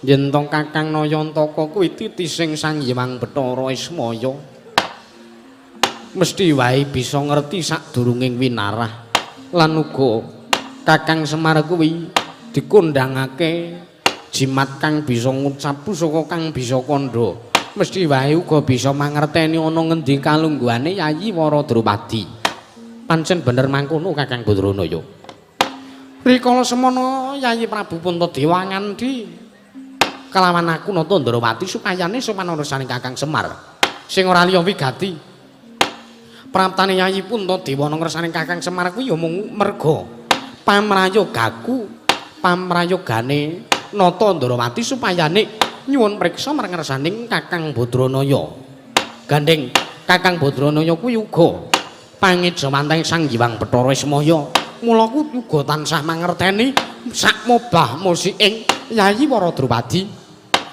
yen to Kakang Nayantaka kuwi titising Sang Hyang Bathara Ismaya. Mesti wae bisa ngerti sadurunging winarah lan uga Kakang Semar kuwi dikondhangake jimat kang bisa ngucap pusaka kang bisa kandha mesti wae uga bisa mangerteni ana ngendi kalungguhane Yayi Wara Drupadi. Pancen bener mangkono Kakang Badranaya. Rikala semana Yayi Prabu Puntadewa ngandhi kelawan aku Nata Ndrawati supayane sopan urusaning Kakang Semar sing ora liya wigati praptane Yayi Puntadewa ngersaning Kakang Semar kuwi ya mung merga pamrayogaku pamrayogane Nata Ndrawati supayane nyuwun priksa marang ngersaning Kakang Badranaya. Gandeng Kakang Badranaya kuwi uga pangejawanting Sang Hyang Bathara Ismaya. Mula ku uga tansah mangerteni sak mobah musiking Yayi Wara Drupadi.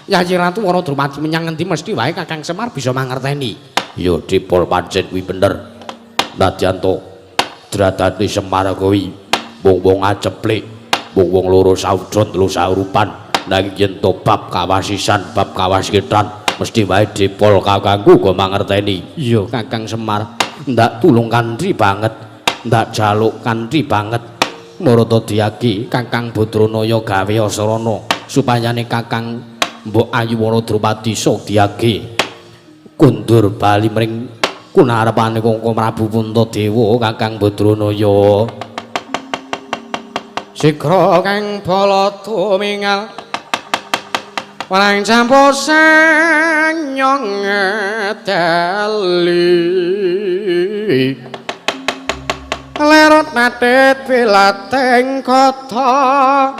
Yayi Ratu Wara Drupadi menyang ngendi mesti wae Kakang Semar bisa mangerteni. Ya dipol pancen kuwi bener. Nadyanto dradane Semar kuwi wong-wong aceplik, wong-wong loro saudra telu saurupan. Nanging yen to bab kawasisan, bab kawaskitan mesti wae dipol kakangku go mangerteni. Iya Kakang Semar, ndak tulung kanthi banget, ndak jaluk kanthi banget. Marata Dyagi Kakang Badranaya gawe asrana supayane Kakang Mbok Ayuwana Drupadi Sodyagi kundur bali mring kunarepane Kangka Prabu Puntadewa Kakang Badranaya. Sigra kang bala tumingal Walang campo sanyong dali Lerot nadet pilateng kota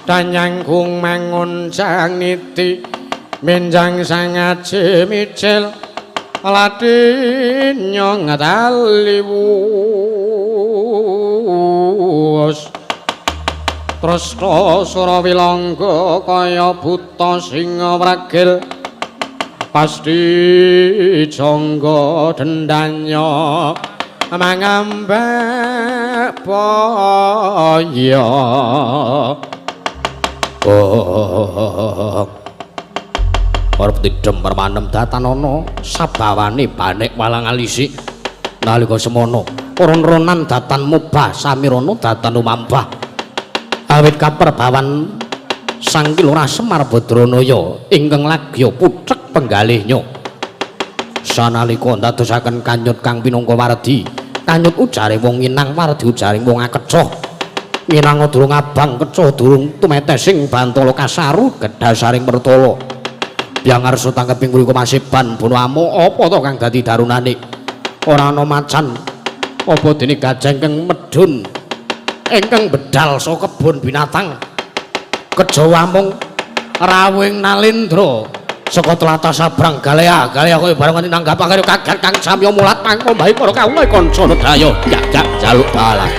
Danyangkung mangunjang niti Menjang sangat cemicil Ladin nyong taliwus Tresna Surawilangga kaya buta singa wragil pasti jangga dendanya mangambek paya arep didem permanem datanana sabawane banek walang alisik nalika semono ron-ronan datan mubah samirana datan umambah awit kaperbawan Sang Kilurah Semar Badranaya ingkang lagya pucek penggalihnya sanalika ndadosaken kanyut kang pinangka wardi kanyut ujaring wong nginang wardi ujaring wong akecoh nginang durung abang kecoh durung tumetesing bantala kasaru gedhasaring mertala yang arsa tangkeping mriku masiban bono amo apa to kang dadi darunane ora ana macan apa dene gajah kang medhun ingkang bedal saka kebon binatang Kejawa mung rawing nalindra saka tlatah sabrang galea kaya bareng nanggapake kaget kang samya mulat mangko bae para kawula kanca nedaya jajak jaluk dalan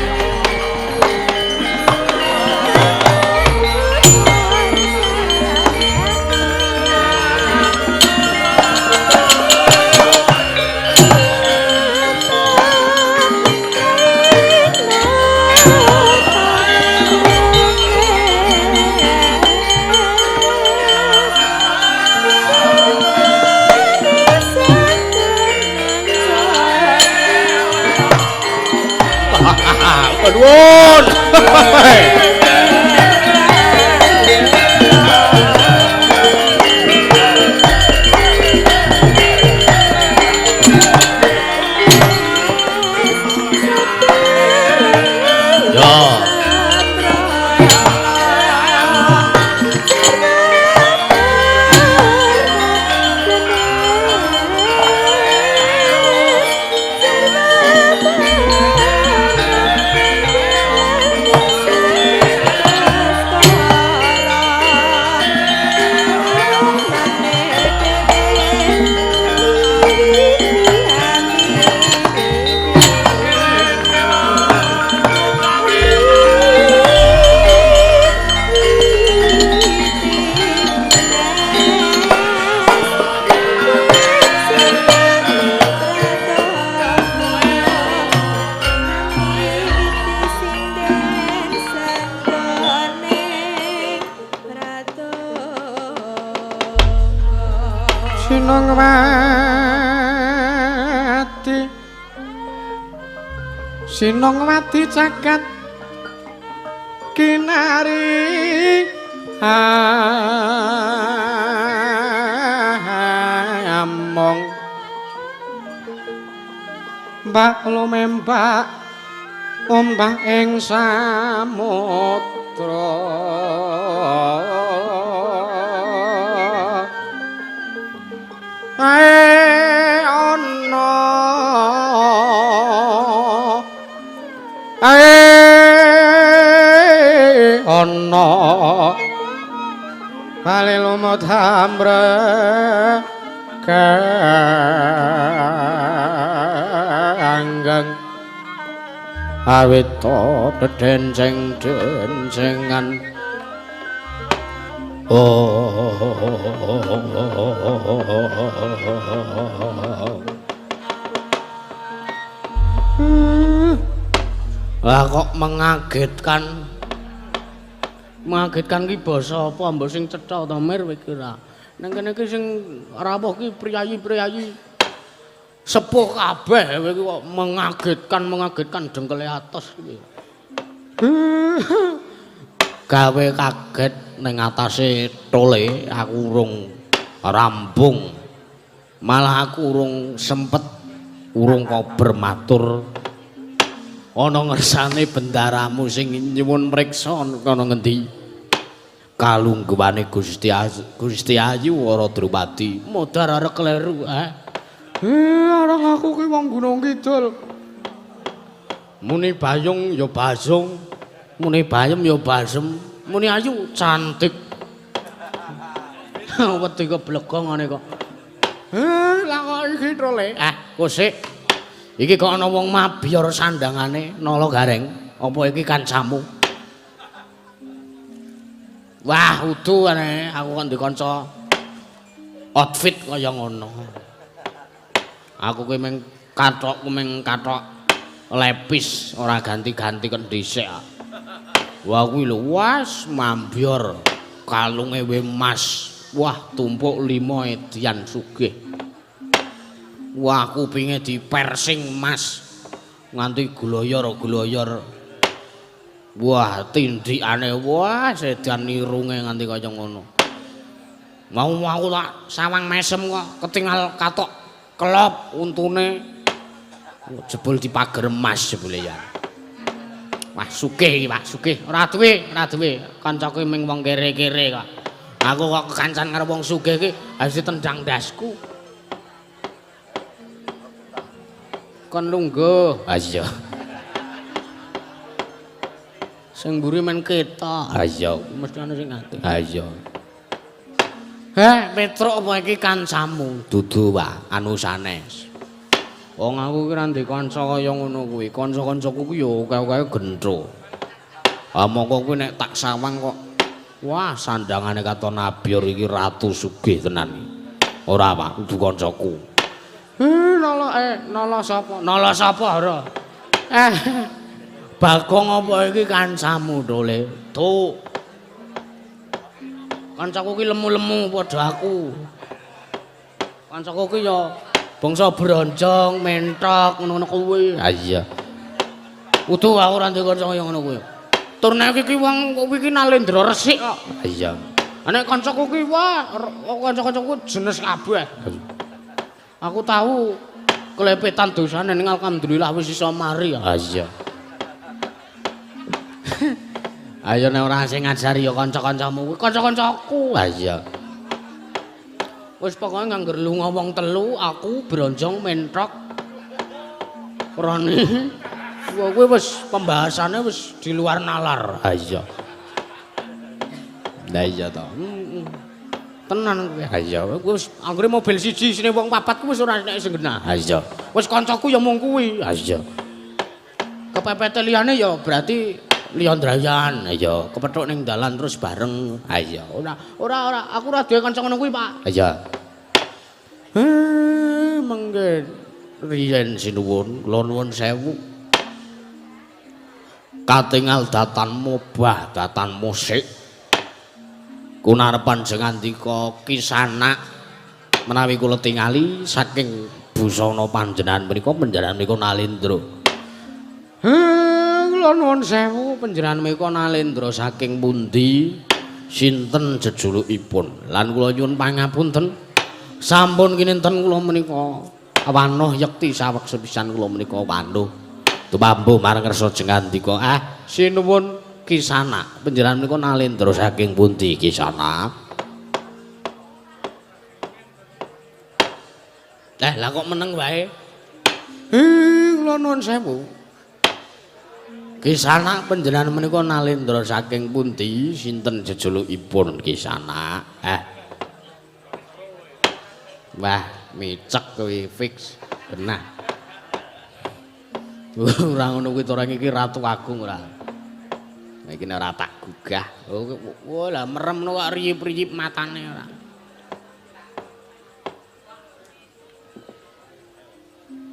Nuwun. Sinongwati caket kinari among mbak lumembak ombak ing samudra ana bali lumut ambrenggang awit to dedenceng-dencengan lah kok mengagetkan ki basa apa mbok sing cetha to mir kowe kira Nang kene iki sing rawuh ki priyayi-priyayi sepuh kabeh kowe kok mengagetkan dengkele atos iki. Gawe kaget ning atase tole aku urung rampung. Malah aku urung sempet urung kober matur ana ngersane bendaramu sing nyuwun mriksa kana ngendi. Kalungguhane Gusti Ayu Wara Drupadi modar arek kleru arek aku ki wong Gunung Kidul muni bayung ya basung muni bayem ya basem muni ayu cantik wedi keblegong ngene kok lah kok iki trole kusik iki kok ana wong mabiyor sandangane nala gareng apa iki kancamu. Wah, udu aneh, aku kan dikonco outfit kaya ngono. Aku ki meng kathok lepis ora ganti-ganti kan dhisik. Wah kuwi lho, wes mambior kalunge emas. Wah, tumpuk 5 edian sugih. Wah, kupinge dipersing emas nganti gloyor. Wah, tindikane wah sedan irunge nganti kaya ngono. Mau tak sawang mesem kok ketinggal katok kelop untune jebul dipager emas jebule ya. Wah, sugih iki, Pak, sugih. Ora duwe. Kancaku ming wong kere-kere kok. Aku kok kekancan karo wong sugih iki harus ditendang dasku. Kon lungguh. Ha iya. Sing mburi men ketok. Ha iya, mesti ana sing ngati. Ha iya. Petruk apa iki kancamu? Dudu, Pak, anu sanes. Wong aku ki ra ndek kanca kaya ngono kuwi. Kanca-kancaku ku ya akeh-akeh gentho. Ah mongko kuwi nek tak sawang kok wah sandangane katon Nabior iki ratu sugih tenan. Ora, Pak, kudu kancaku. Nala sapa? Nala sapa ora? Bagong apa iki kancamu dole? Tuh. Kancaku ki lemu-lemu padha aku. Kancaku ki ya bangsa bronjong, menthok ngono-ngono kuwi. Ha iya. Utuh aku ora ndek kanca kaya ngono kuwi. Turne iki wong kuwi ki Nalendra resik kok. Ha iya. Nek kancaku ki wah kanca-kancaku jenes kabeh. Aku tahu kelepetan dosane ning alhamdulillah wis iso mari. Ha iya. Ayo nek ora sing ngajari ya kanca-kancamu kuwi, kanca-kancaku. Ha iya. Wis pokoke ngangger lunga wong telu, aku bronjong menthok. Rani. Kuwi wis pembahasannya wis di luar nalar. Ha iya. Lah iya to. Tenan kuwi. Ha iya. Wis anggere mobil siji sine wong papat kuwi wis ora nek sing genah. Ha iya. Wis kancaku ya mung kuwi. Ha iya. Kepepete liyane ya berarti Liyandrayan, iya, kepethuk ning dalan terus bareng. Ha iya, ora, aku ora duwe kanca ngono kuwi, Pak. Ha iya. Mengke riyen sinuwun, kula nuwun sewu. Katingal datan mobah, datan musik. Kunarepan jengandika Kisanak menawi kula tingali saking busana panjenengan menika Nalendra. Kula nuwun sewu panjenengan menika Nalendra saking pundi? Sinten jejulukipun? Lan kula nyuwun pangapunten. Sampun kinenten kula menika wanuh yekti saweg sepisan kula menika wanuh. Tumambuh marang kersa jengandika. Sinuwun Kisanak. Panjenengan menika Nalendra saking pundi Kisanak? Lah kok meneng wae? Kula nuwun sewu. Kisanak panjenengan menika Nalendra saking pundi? Sinten jejulukipun Kisanak? Wah, micek kuwi fix. Genah. Ora ngono kuwi to orang iki Ratu Agung ora. Iki ora tak gugah. Oh, lah meremno kok riyip-riyip matane ora.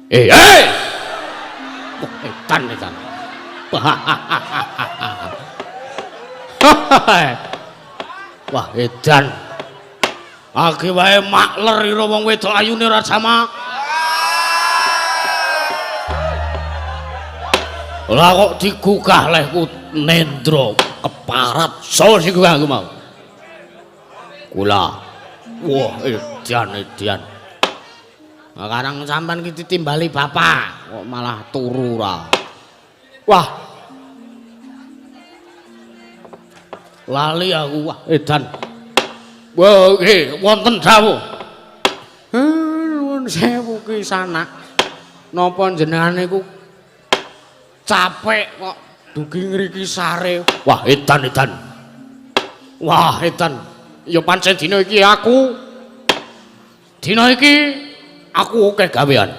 Edan. Wah, edan. Age wae makler ira wong wedok ayune ora sama. Lah kok digugah lehku Nendra keparat. Sopo sing gugah aku mau? Kula. Wah, edan. Sekarang sampean ki ditimbali bapak, kok malah turu ra. Wah. Lali aku, wah edan. Wah, wonten dawuh. Nuwun sewu ki sanak. Napa jenengan niku capek kok dugi ngriki sare. Wah, edan. Wah, edan. Ya pancen dina iki aku. Dina iki aku akeh gawean.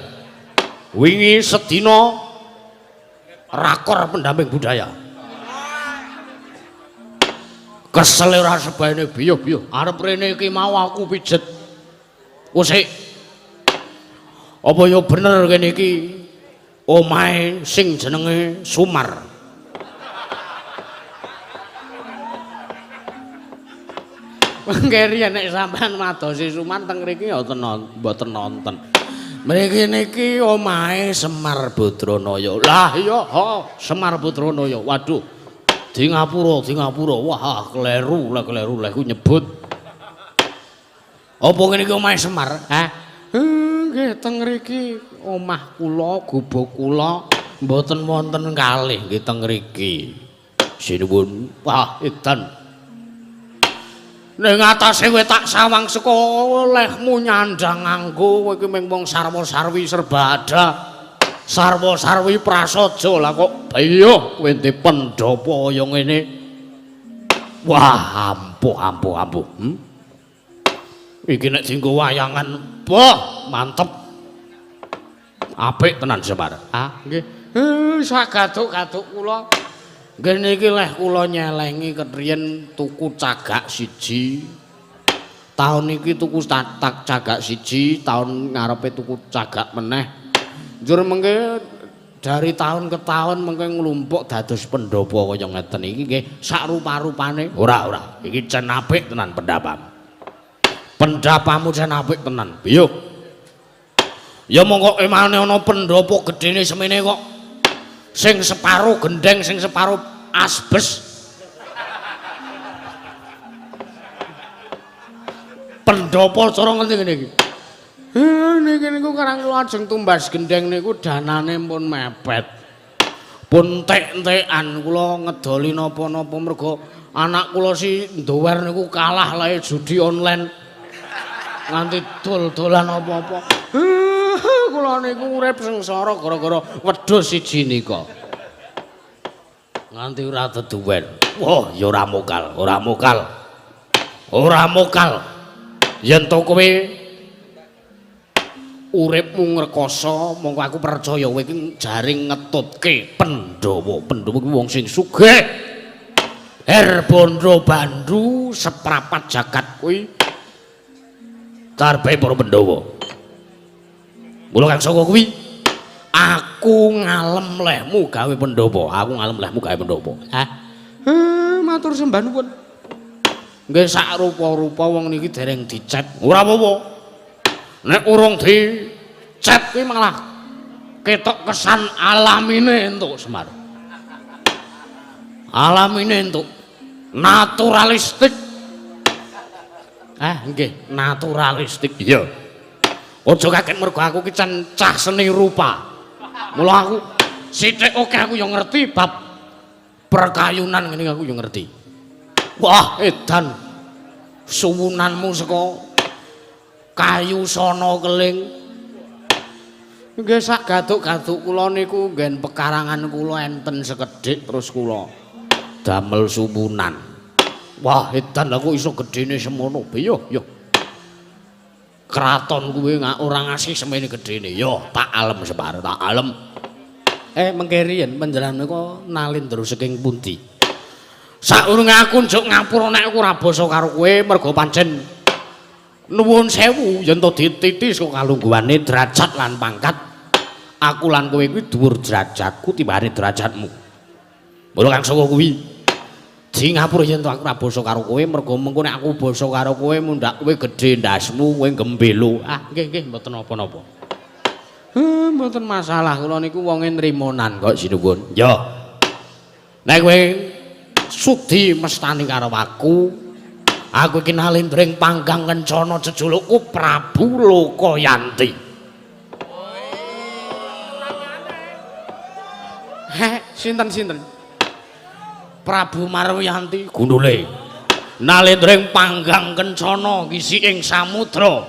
Wingi sedina rakor pendamping budaya. Kesel ora sebaene biyo. Arep rene iki mau aku pijet. Wesik. Apa ya bener kene iki omahe sing jenenge Sumar. Mengkeri nek sampean madosi Sumar teng mriki ya mboten nonton. Mriki niki omahe Semar Badranaya. Lah iya, Semar Badranaya. Waduh. Di Ngapura. Wah, kleru leh ku nyebut. Apa ngene iki omahe Semar? Hah? Nggih teng mriki omah kula, gubuk kula mboten wonten kalih nggih teng mriki. Sinuwun. Wah, edan. Ning atase kowe tak sawang saka lehmu nyandang nganggo kowe iki mung wong sarwa-sarwi serba ada. Sarwa-sarwi prasaja lah kok bayo kowe ndek pendhapa kaya ngene. Wah, ampuh. Iki nek dienggo wayangan, wah, mantep. Apik tenan Semar. Ah, nggih. Sagatuk-gatuk kula. Nggih niki leh kula nyelengi ketriyen tuku cagak siji. Taun iki tuku cagak siji, taun ngarepe tuku cagak meneh. Njur mengke dari tahun ke tahun mengke nglumpuk dados pendhapa kaya ngeten iki nggih sak rupa-rupane. Ora. Iki jan apik tenan pendapamu. Pendapamu jan apik tenan. Piye? Ya mongko emane ana pendhapa gedene semene kok. Sing separo gendeng, sing separo asbes. Pendhapa cara ngendi ngene iki? Niki niku karang kula ajeng tumbas gendeng niku danane pun mepet. Pun entek-entekan kula ngedoli napa-napa mergo anak kula si ndower niku kalah lae judi online. Nganti dol-dolan apa-apa. Kula niku urip sengsara gara-gara wedhus siji nika. Nganti ora deduwen. Wah, ya ora mokal. Yen to kowe uripmu ngrekoso, mongko aku percaya kowe iki jaring ngetutke Pandhawa. Pandhawa kuwi wong sing sugih. Herbondo Bandu seprapat jagat kuwi karepe para Pandhawa. Mula kang saka kuwi aku ngalem lehmu gawe Pandhawa. Hah? Matur sembah nuwun. Nggih sak rupa-rupa wong niki dereng dicet. Ora apa-apa. Nek urung dicet kuwi malah ketok kesan alamine entuk Semar. Alamine entuk naturalistik. Nggih, naturalistik. Iya. Aja kaget mergo aku ki cah seni rupa. Mula aku sithik oke aku yo ngerti bab perkayunan ngene aku yo ngerti. Wah, edan. Suwunanmu saka kayu sono keling. Nggih sak gatuk-gatuk kula niku nggen pekarangan kula enten sekedhik terus kula damel suwunan. Wah, edan lha kok iso gedene semono. Yo. Kraton kuwi ora ngasih semene gedene. Yo, tak alem Semar, tak alem. Mengkeri yen panjenengan menika nalin terus saking pundi? Saurunge aku njuk ngapura nek aku ora basa karo kowe mergo pancen nuwun sewu yen to dititis kok kalungguhane derajat lan pangkat. Aku lan kowe kuwi dhuwur derajatku timbangane derajatmu. Mula kang saka kuwi Di ngapura yen aku ora basa karo kowe mergo mengko nek aku basa karo kowe mundak kowe gedhe ndasmu kowe gembelo. Ah, nggih mboten napa-napa. Mboten masalah kula niku wonge nrimonan kok sinuwun. Ya. Nek kowe sudi mestani karo aku iki Nalendring Panggang Kencana jejulukku Prabu Lokayanti. Sinten? Prabu Marwiyanti gundule Nalendring Panggang Kencana ngisi ing samudra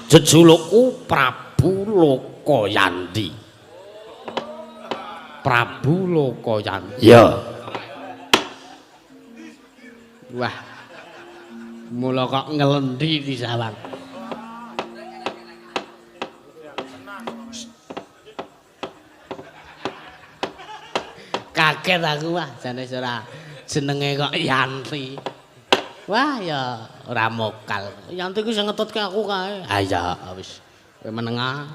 jejulukku Prabu Lokayanti. Prabu Lokayanti. Ya. Wah. Mula kok ngelendi di sawang. Kaget aku wah jane ora jenenge kok Yanti. Wah ya ora mokal. Yanti ku sing ngetutke aku kae. Ha ya wis. Kowe menengah.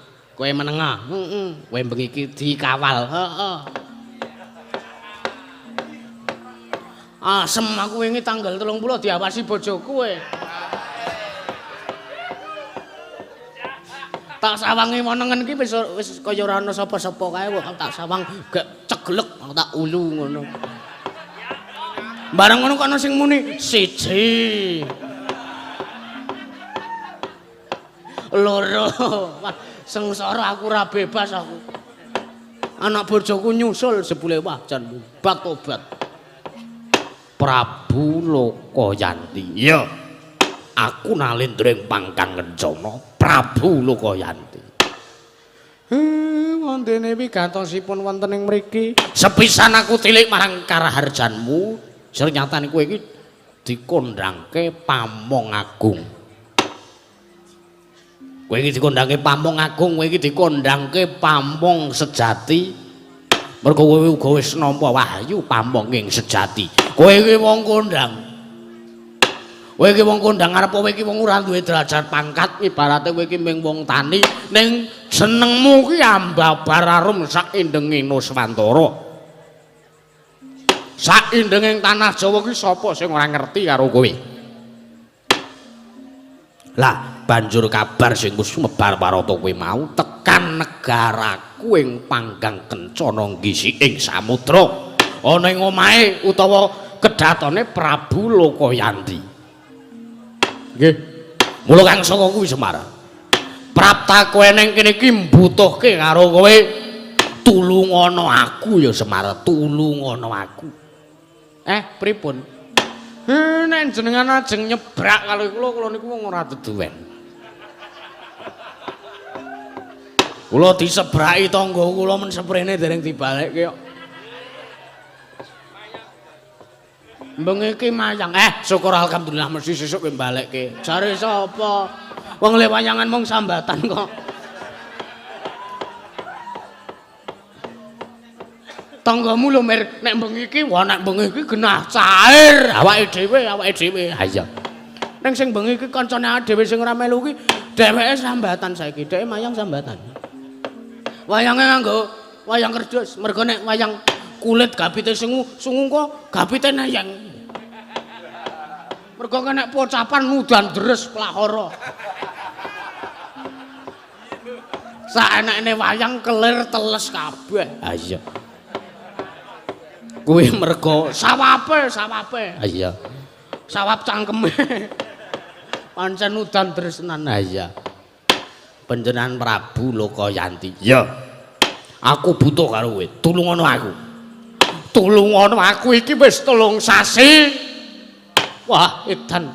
Heeh. Kowe bengi iki dikawal. Heeh. Asem aku wingi tanggal 30 diawasi bojoku kowe. Tak sawangi monengen iki wis kaya ora ana sapa-sapa kae kok tak sawang gak ceglek tak ulu ngono. Barang ngono kok ana sing muni siji. Loro. Wah, sengsara aku ora bebas aku. Anak bojoku nyusul jebule wah jan tobat. Prabu Lokayanti. Iya. Aku Nalendring Panggang Kencana, Prabu Lokayanti. Wontene wigatosipun wonten ing mriki. Sepisan aku tilik marang karaharjanmu, ternyata kowe iki dikondhangke Pamong Agung. Kowe iki dikondhangke Pamong Agung, kowe iki dikondhangke Pamong Sejati. Mergo kowe uga wis nampa wahyu pamonging sejati. Kowe iki wong kondhang. Kowe iki wong kondhang arep kowe iki wong ora duwe derajat pangkat, ibarate kowe iki mung wong tani ning jenengmu ki ambabar arum sak indenging Nuswantara. Sak indenging tanah Jawa ki sapa sing ora ngerti karo kowe? Lah banjur kabar sing wis sumebar parata kowe mau tekan negaraku ing Panggang Kencana ngisi ing samudra ana ing omahe utawa kedhatone Prabu Lokayanti. Nggih. Mula kang saka kuwi Semar. Prapta kowe ning kene iki mbutuhke karo kowe tulungono aku ya Semar, tulungono aku. Pripun? Nek jenengan ajeng nyebrak karo kula niku wong ora deduwen. Kula disebraki tangga kula men seprene dereng dibalekke kok. Bengi iki mayang. Syukur alhamdulillah mesti sesuk kowe balekke. Jare sapa? Wong le wayangan mung sambatan kok. Tanggamu lho Mir, nek bengi iki nek bengi iki genah cair awake dhewe. Ha iya. Ning sing bengi iki kancane dhewe sing ora melu iki dheweke sambatan saiki, dheweke mayang sambatan. Wayange nganggo wayang kerdus, mergo nek wayang kulit gabite sungu kok gabite nayang. Mergo nek pocapan udan deres plahara. Saenekne wayang kelir teles kabeh. Ha iya. Kuwi mergo sawape. Ha iya. Sawap cangkeme. Pancen udan deres tenan. Ha iya. Panjenengan Prabu Lokayanti. Ya. Aku butuh karo kowe. Tulungono aku. Tulungono aku iki wis 3 sasi. Wah, edan.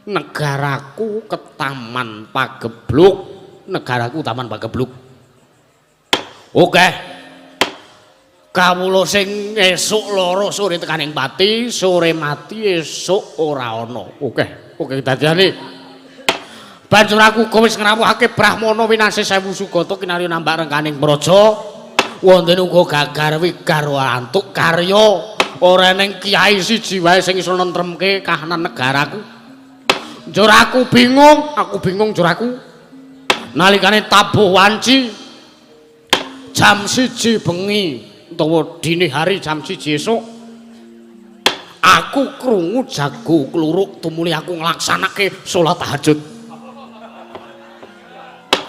Negaraku ketaman pagebluk. Negaraku taman pagebluk. Oke. Kawula sing esuk lara sore tekaning pati, sore mati esuk ora ana. Oke dadane. Banjur aku wis ngrawuhake Brahmana winasih 1000 sugata kinarya nambah rengkaning praja. Wonten uga gagar wigar antuk karya ora ning kiai siji wae sing iso nentremke kahanan negaraku. Njur aku bingung njur aku. Nalikane tabuh wanci jam 1 bengi utawa dini hari jam 1 esuk Aku krungu jago kluruk tumuli aku nglaksanake salat tahajud.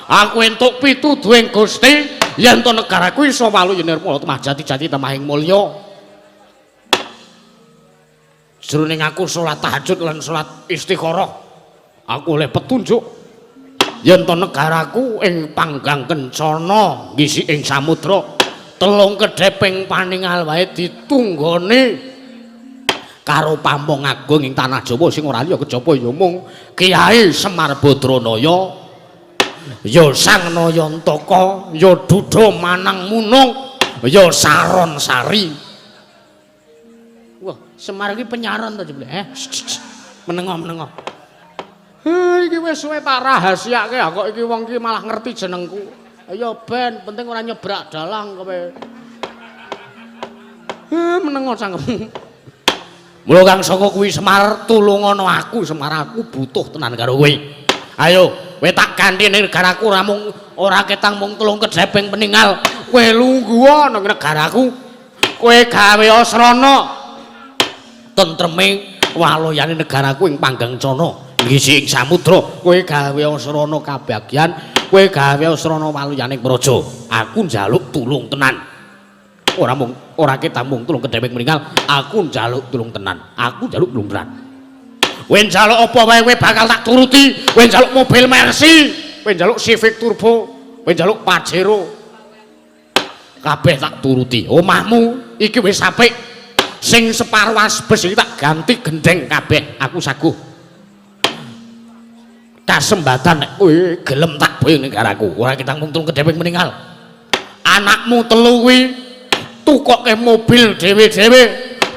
Aku entuk pituduhing Gusti yen to negaraku iso walu yen nirmala temah jati-jati temahing mulya. Jroning aku salat tahajud lan salat istikharah, aku oleh petunjuk yen to negaraku ing panggang kencana ngisi ing samudra, telung kedheping paningal wae ditunggone karo Pampong Agung ing tanah Jawa sing ora liya kejaba ya mung Kyai Semar Badranaya, ya Sang Nayantaka, ya Dudha Manang Munung, ya Saron Sari. Wah, Semar iki penyaron to jebule. Menengo. Iki wis suwe tak rahasiake kok iki wong iki malah ngerti jenengku. Ayo ben, penting ora nyebrak dalang kowe. Menengo cangkemmu. Mula kang saka kuwi Semar tulungono aku, Semar aku butuh tenan karo kowe. Ayo, kowe tak ganti ning negaraku ora ketang mung telung kedheping peninggal. Kowe lungguh nang negaraku. Kowe gawe asrana tentreming waloyane negaraku ing panggang cana ngisi ing samudra. Kowe gawe asrana kabagyan, kowe gawe asrana waloyane praja. Aku njaluk tulung tenan. Ora ketang mung tulung kedheping meninggal, aku njaluk tulung tenan. Aku njaluk tulung tenan. Kowe njaluk apa wae kowe bakal tak turuti. Kowe njaluk mobil Mercy, kowe njaluk Civic Turbo, kowe njaluk Pajero. Kabeh tak turuti. Omahmu iki wis apik. Sing separo asbes iki tak ganti gendeng kabeh. Aku saguh. Kasembatan nek kowe gelem tak boyong ning negaraku. Ora ketang mung tulung kedheping meninggal. Anakmu telu kuwi tukoke mobil dhewe-dhewe,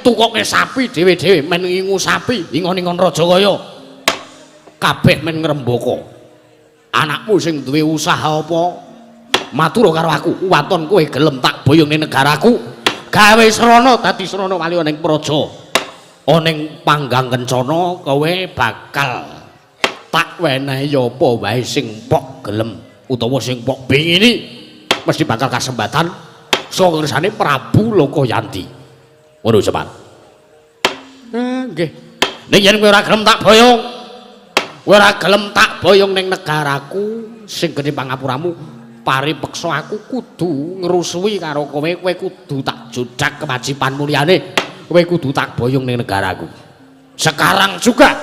tukoke sapi dhewe-dhewe, men ngingu sapi, ingon-ingon Rajagaya. Kabeh men ngrembaka. Anakmu sing duwe usaha apa? Matur karo aku, waton kowe gelem tak boyong ning negaraku. Gawe srana dadi srana wali ning praja. Ning panggang kencana kowe bakal tak wenehi apa wae sing pok gelem utawa sing pok bengini mesti bakal kasembatan saka kersane Prabu Lokayanti. Ngono Semar. Nggih. Ning yen kowe ora gelem tak boyong, kowe ora gelem tak boyong ning negaraku sing gedhe pangapuramu, paripeksa aku kudu ngrusui karo kowe, kowe kudu tak jodak kewajiban mulyane, kowe kudu tak boyong ning negaraku. Sekarang juga.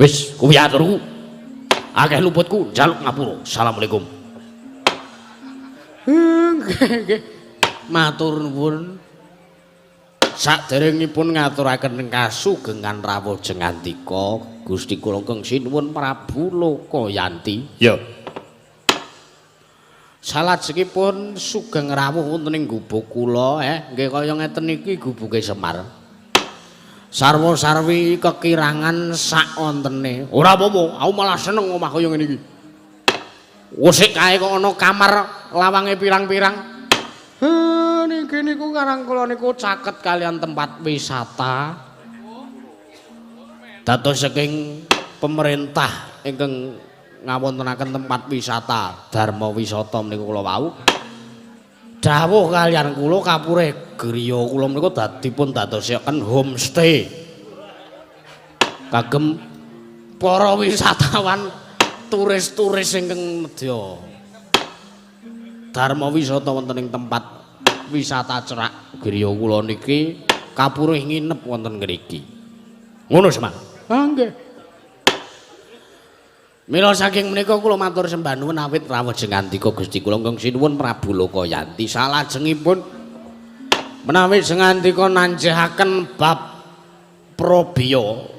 Wis, kuwi aturku. Akeh luputku, njaluk ngapura. Assalamualaikum. Nggih. Matur nuwun. Saderengipun ngaturaken kasugengan rawuh jengantika Gusti kula kenging sinuwun Prabu Lokayanti. Ya. Salajengipun sugeng rawuh wonten ing gubuk kula nggih kaya ngeten iki gubuke Semar. Sarwa-sarwi kekirangan sak wontene. Ora apa-apa, aku malah seneng omah kaya ngene iki. Wosik kae kok ana kamar lawange pirang-pirang. Niki niku karang kula niku caket kalian tempat wisata. Dados saking pemerintah ingkang ngawontenaken tempat wisata Dharma Wisata menika kula wau. Dawuh kalian kula kapure griya kula menika dipun dadosaken homestay. Kagem para wisatawan turis-turis ingkang nedya Dharma Wisata wonten ing tempat wisata Cerak griya kula niki kapurih nginep wonten mriki. Ngono Semar. Nggih. Mila saking menika kula matur sembah nuwun awit rawuh jengantika Gusti kula kenging sinuwun Prabu Lokayanti. Salajengipun menawi jengantika nanjehaken bab Probiya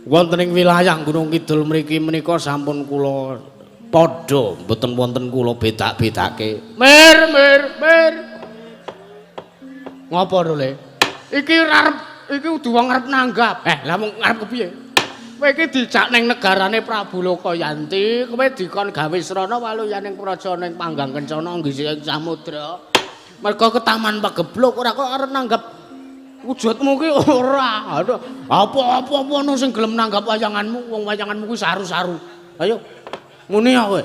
wonten ing wilayah Gunung Kidul mriki menika sampun kula padha mboten wonten kula bedak-bedake. Mir. Ngopo to, Le? Iki kudu wong arep nanggap. Lah mung arep kepiye? Kowe iki dijak ning negarane Prabu Lokayanti, kowe dikon gawe srana waluyaning praja ning panggang kencana ngisi samudra. Mergo ke taman pagebluk ora kok arep nanggap wujudmu ki ora. Aduh, apa-apa ono sing gelem nanggap wayanganmu, wong wayanganmu kuwi saru-saru. Ayo. Muni kowe.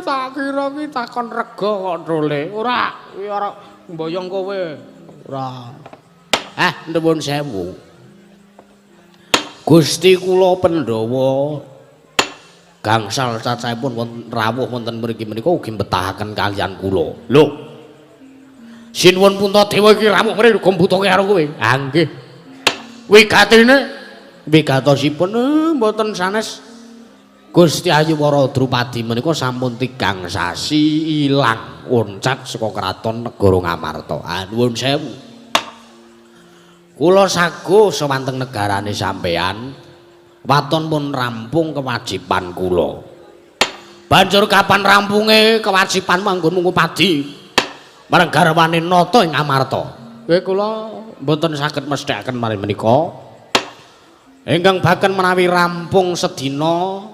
Tak kira ki takon rega kok Drole. Ora, kuwi ora mboyong kowe. Ora. nuwun sewu. Gusti kula Pandhawa gangsal cacahipun wonten rawuh wonten mriki menika ugi betahaken kaliyan kula. Lho. Sinuwun Puntadewa iki rawuh mriki gombutuke karo kowe. Ah nggih. Wigatosipun mboten sanes. Gusti Ayuwara Drupadi menika sampun 3 sasi ilang oncat saka kraton negara Ngamarta. Ah nuwun sewu. Kula sago sewanteng negarane sampeyan waton pun rampung kewajiban kula. Banjur kapan rampunge kewajiban manggon mungku padi marang garwane nata ing Amarta. Nggih kula mboten saged mesthekaken malih menika. Ingkang baken menawi rampung sedina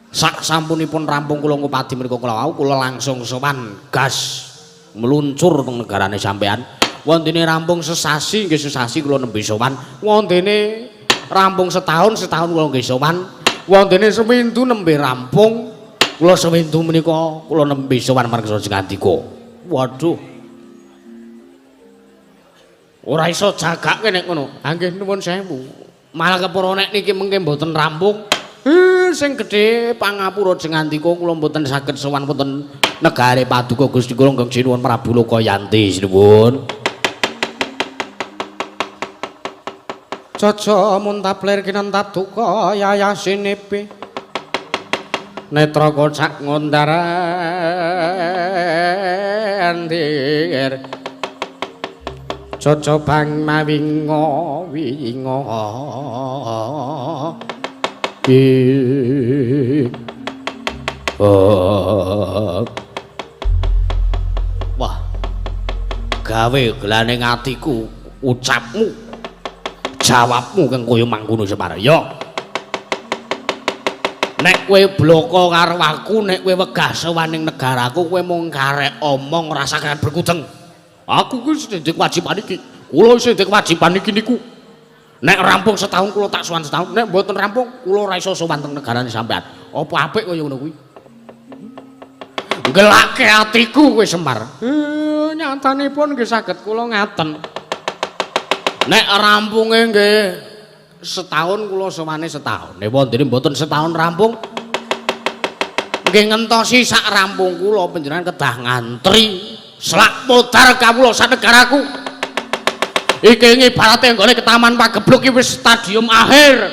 sak sampunipun rampung kula ngupadi menika kula langsung sowan gas meluncur teng negarane sampeyan. Wontene rampung sesasi nggih sesasi kula nembe sowan. Wontene rampung setahun kula nggih sowan. Wontene seminggu nembe rampung kula seminggu menika kula nembe sowan marang Sri Ngandika. Waduh. Ora iso jagake nek ngono. Ha nggih nuwun sewu. Malah kepara nek niki mengke mboten rampung. Sing gedhe pangapura Sri Ngandika kula mboten saged sowan wonten negare Paduka Gusti kula nggih sinuwun Prabu Lokayanti sinuwun. Caca muntapler kinantat duka yayasinepe netra kocak ngondarandir caca bang mawingo wingo wah gawe gelaning atiku ucapmu jawabmu kang kaya mangkono Semar. Yo. Nek kowe bloko karo aku, nek kowe wegah sowaning negaraku, kowe mung karek omong rasakan berkudeng. Aku ki sing kewajiban iki. Kula sing kewajiban iki niku. Nek rampung setahun kula tak sowan setahun, nek mboten rampung kula ora iso sowan teng negarane sampean. Apa apik kaya ngono kuwi? Ngelake atiku kowe Semar. Nyatanipun nggih saged kula ngaten. Nek rampunge nggih setahun kula sowane setahun. Nek wonten mboten setahun rampung nggih ngentosi sak rampung kula panjenengan kedah ngantri selak modar kawula sak negaraku. Iki ibarate nggone ketaman pagebluk iki wis stadium akhir.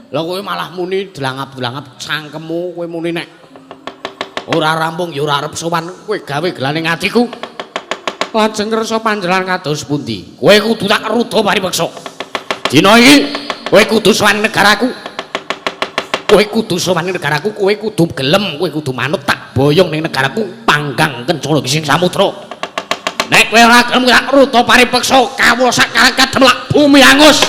Lah kowe malah muni delangap-delangap cangkemmu kowe muni nek ora rampung ya ora arep sowan kowe gawe gelaning atiku. Lajeng kersa panjenengan kados pundi? Kowe kudu tak ruda paripeksa. Dina iki kowe kudu sowan negaraku. Kowe kudu sowan negaraku, kowe kudu gelem, kowe kudu manut tak boyong ning negaraku panggang kencana sing samudra. Nek kowe ora gelem tak ruda paripeksa, kawula sak karangkat demlak bumi angus.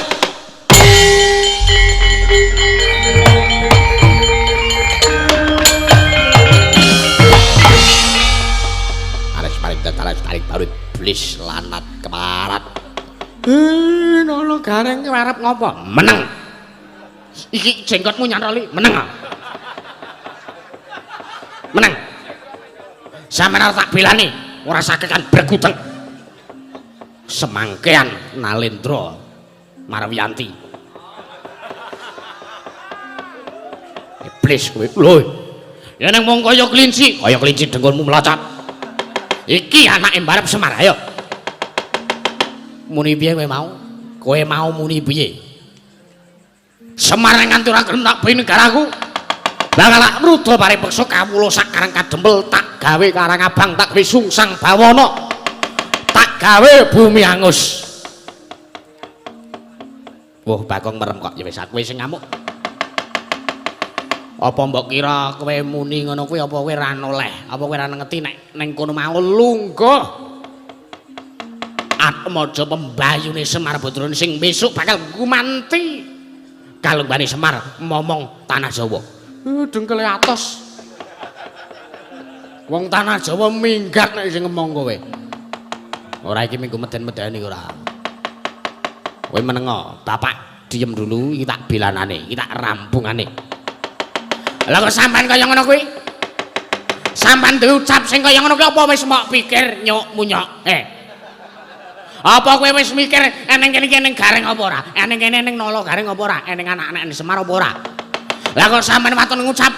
Tarik baru iblis lanat keparat. Nono gareng ki arep ngopo? Meneng. Iki jenggotmu nyantoli, meneng. Meneng. Sampeyan tak bilani, ora sakekan bergudeng. Semangkean Nalendra Marwiyanti. Iblis kowe. Lho. Ya ning mung kaya kelinci dengkulmu melocot. Iki anake mbarep Semar, ayo. Muni piye kowe mau? Kowe mau muni piye? Semar nganti ora gelem tak bayi negaraku. Bakal tak mruda paripeksa kawula sak karang kadempel tak gawe karang abang, tak gawe sungsang bawana. Tak gawe bumi angus. Wah, Bagong merem kok ya wis kowe sing ngamuk. Apa mbok kira kowe muni ngono kuwi apa kowe ora noleh? Apa kowe ora ngerti nek ning kono mau lungguh. Atmaja pembayune Semar Badrana sing besok bakal gumanti kalenggane Semar momong tanah Jawa. Dengkele atos. Wong tanah Jawa minggat nek sing ngomong kowe. Ora iki minggu meden-medeni ora. Kowe menengo, bapak diem dulu iki tak belanane, iki tak rampungane. Lah kok sampean kaya ngono kuwi? Sampean duwe ucap sing kaya ngono kuwi apa wis mbok pikir nyuk munyok? Apa kowe wis mikir eneng kene iki ning Gareng apa ora? Eneng kene ning Nala Gareng apa ora? Eneng anak-anak Semar apa ora? Lah kok sampean waton ngucap,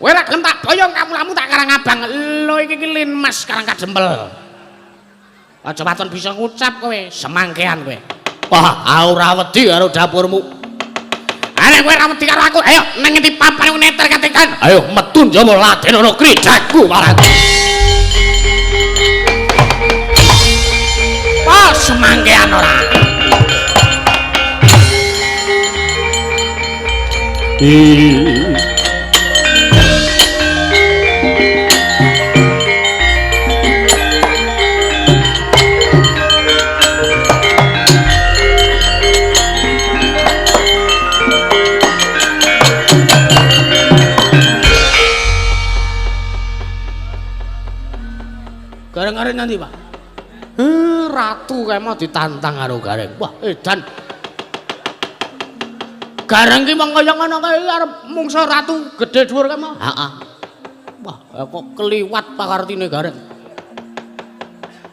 kowe ra gelem tak boyong kamu tak karang abang. Lho iki Lin Mas karang kadempel. Aja waton bisa ngucap kowe, semangkean kowe. Wah, ora wedi karo dapurmu. Arek kowe ra wedi karo aku. Ayo nang ngendi papan neter katekan. Ayo metu njowo laden ana kridaku marang. Wah, semangkean ora. Gareng-gareng nanti Pak. Ratu kae mau ditantang karo Gareng. Wah, edan. Gareng ki mong kaya ngono kae arep mungsa ratu gedhe dhuwur kae mau. Heeh. Wah, kok keliwat pakartine Gareng.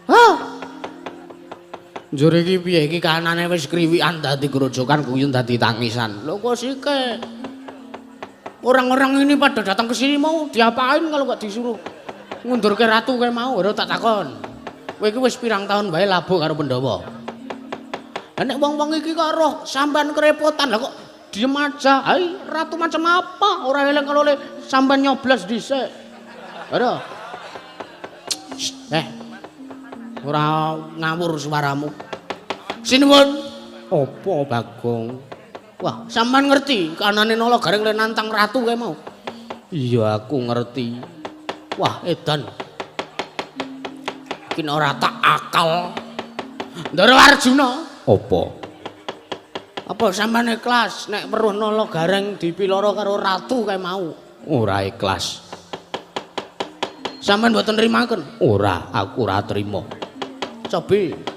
Hah. Njur iki piye iki kanane wis kriwikan dadi grojokan guyon dadi tangisan. Lho kok sike. Orang-orang ini pada datang ke sini mau diapain kalau gak disuruh ngundurke ratu kae mau, ora tak takon. Kowe iki wis pirang tahun wae labuh karo Pandhawa. Lah nek wong-wong iki kok roh sampean kerepotan, lah kok diem aja. Hai, ratu macam apa? Ora eling kalau sampean nyoblos dhisik. Ora. Ora ngawur suaramu. Sinuwun. Apa Bagong? Wah, sampean ngerti kanane Nala Gareng le nantang ratu kae mau. Iya, aku ngerti. Wah, edan. Iki ora tak akal. Ndara Arjuna. Apa? Apa sampean ikhlas nek weruh Nala Gareng dipiloro karo ratu kae mau? Ora ikhlas. Sampean mboten nrimaken? Ora, aku ora trima. Cobi.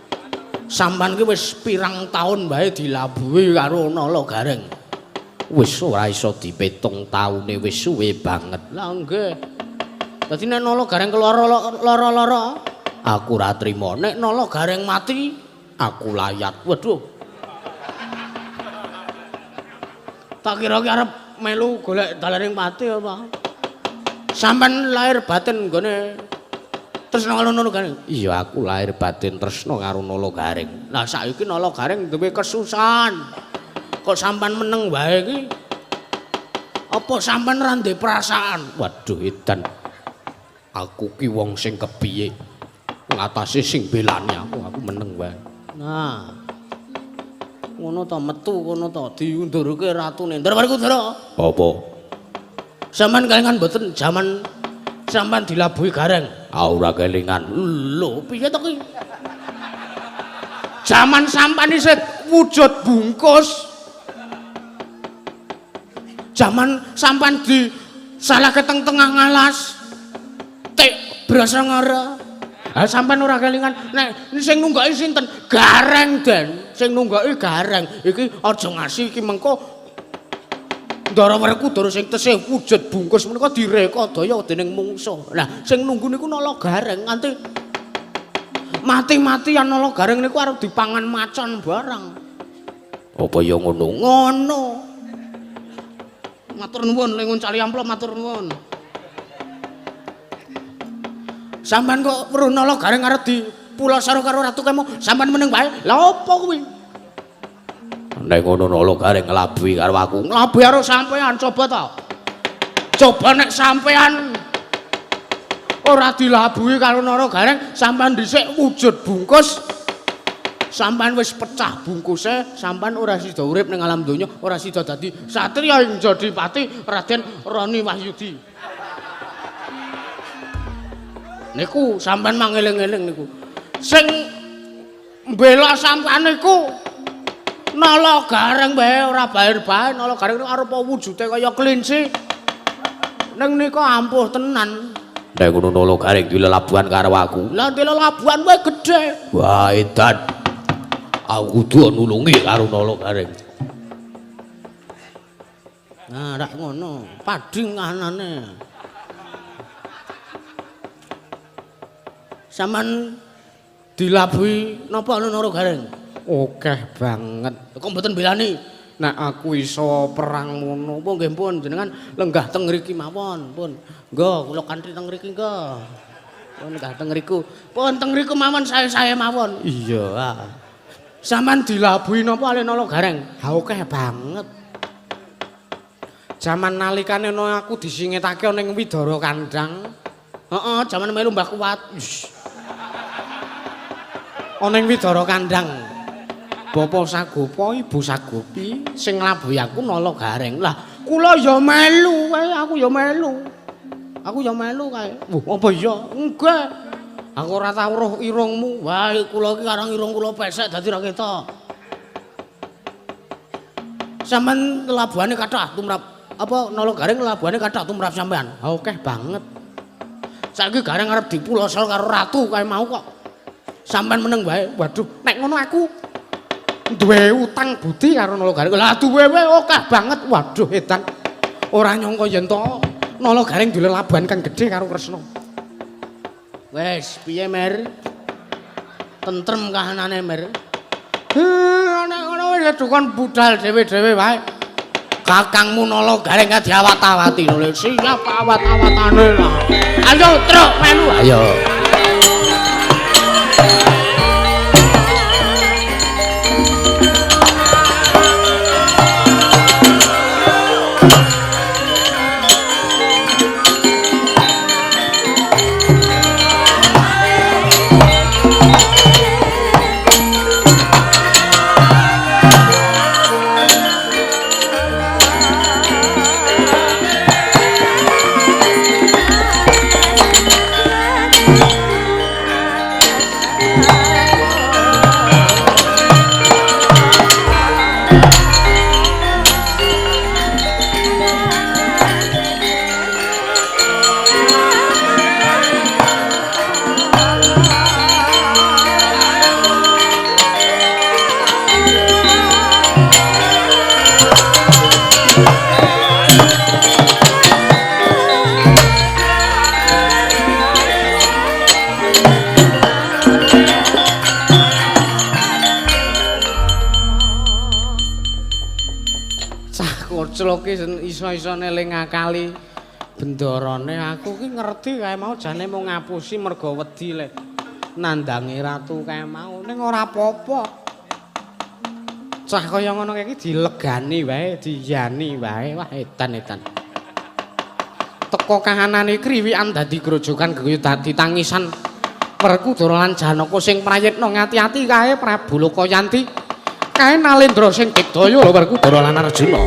Sampean ki wis pirang taun bae dilabuhi karo Nala Gareng. Wis ora iso dipetung taune, wis suwe banget. Lah nggih. Dadi nek Nala Gareng lara-lara, aku ora trima. Nek Nala Gareng mati, aku layat. Waduh. Tak kira ki arep melu golek dalaning mati apa? Sampeyan lahir batin nggone tresna karo Nala Gareng. Iya, aku lahir batin tresna karo Nala Gareng. Lah saiki Nala Gareng duwe kesusahan. Kok sampeyan meneng wae iki? Apa sampeyan ra ndek perasaan? Waduh, edan. Aku ki wong sing kepiye? Ngatasi sing belani aku meneng wae. Nah. Ngono to metu ngono to diundurke ratune. Ndara bariku Ndara. Apa? Sampeyan kelingan mboten jaman sampeyan dilabuhi Gareng? Ora kelingan. Lho, piye to ki? Jaman sampeyan isih wujud bungkus. Jaman sampeyan disalahke teng tengah ngalas. Tek brasa ngara. Ha sampean ora kelingan nek sing nunggaki sinten? Gareng Den. Sing nunggaki Gareng. Iki aja ngasih iki mengko ndara werku ndara sing tesih wujud bungkus menika direka daya dening mungsuh. Lah sing nunggu niku Nala Gareng nganti mati-matian Nala Gareng niku arep dipangan macan barang. Apa ya ngono? Ngono. Matur nuwun lengun cali amplop matur nuwun. Sampeyan kok weruh Nala Gareng arep dipulasara karo ratu kemo, sampeyan meneng wae. Lah apa kuwi? Nek ngono Nala Gareng nglabuhi karo aku. Nglabuhi karo sampeyan coba ta. Coba nek sampeyan ora dilabuhi karo Nala Gareng, sampeyan dhisik wujud bungkus. Sampeyan wis pecah bungkuse, sampeyan ora sida urip ning alam donya, ora sida dadi satriya ing Jodipati Raden Rani Wahyudi. Niku sampean mangeling-eling niku. Sing mbela sampean niku Nala Gareng bae ora bae-bae. Nala Gareng arep wujude kaya kelinci. Ning nika ampuh tenan. Nek ngono Nala Gareng dilelabuhan karo aku. Lah dilelabuhan wae gedhe. Wah, edan. Aku kudu nulungi karo Nala Gareng. Nah, rak ngono, padhing anane. Sampeyan Dilabuhi napa Nara Gareng? Akeh banget. Kok mboten belani? Nek aku iso perang ngono. Apa nggih pun jenengan lenggah teng mriki mawon, pun. Nggo kula kanthi teng mriki nggo. Pun lenggah teng mriku. Pun teng mriku mawon saya mawon. Iya. Saman dilabuhi napa Ale Nara Gareng? Ha akeh banget. Jaman nalikane ono aku disingetake ning Widara Kandang. Heeh, jaman melu Mbah Kuat. Ana ing Widara Kandang. Bapa Sagopa, Ibu Sagopi sing nglabuhi aku Nala Gareng. Lah, kula ya melu kae, aku ya melu. Aku ya melu kae. Apa iya? Enggak. Aku ora tau weruh irungmu. Wah, kula iki karang irung kula pesek dadi ra ketok. Sampeyan labuhane kathah tumrap apa Nala Gareng labuhane kathah tumrap sampean. Akeh banget. Saiki Gareng arep dipulosol karo ratu kae mau kok. Sampeyan meneng wae. Waduh, nek ngono aku duwe utang budi karo Nala Gareng. Lah duwe akeh banget. Waduh, edan. Ora nyangka yen to Nala Gareng duwe labuhan kang gedhe karo Kresna. Wes, piye Mer? Tentrem kahanane Mer. Nek ngono wis dukun budal dhewe-dhewe wae. Kakangmu Nala Gareng ka diawat-awati lho. Siap awat-awatane lah. Ayo truk melu. Ayo. Koclok iso-iso neling ngakali bendarane aku ki ngerti kae mau jane mau ngapusi merga wedi le nandangi ratu kae mau ning ora apa-apa. Cah kaya ngono kae iki dilegani wae, diyani wae. Wah edan-edan. Teko kahanane kriwikan dadi grojokan gegoyo dadi tangisan Werkudara lan Janaka sing prayitna ngati-ati kae Prabu Lokayanti. Kae Nalendra sing digdaya lho Werkudara lan Arjuna.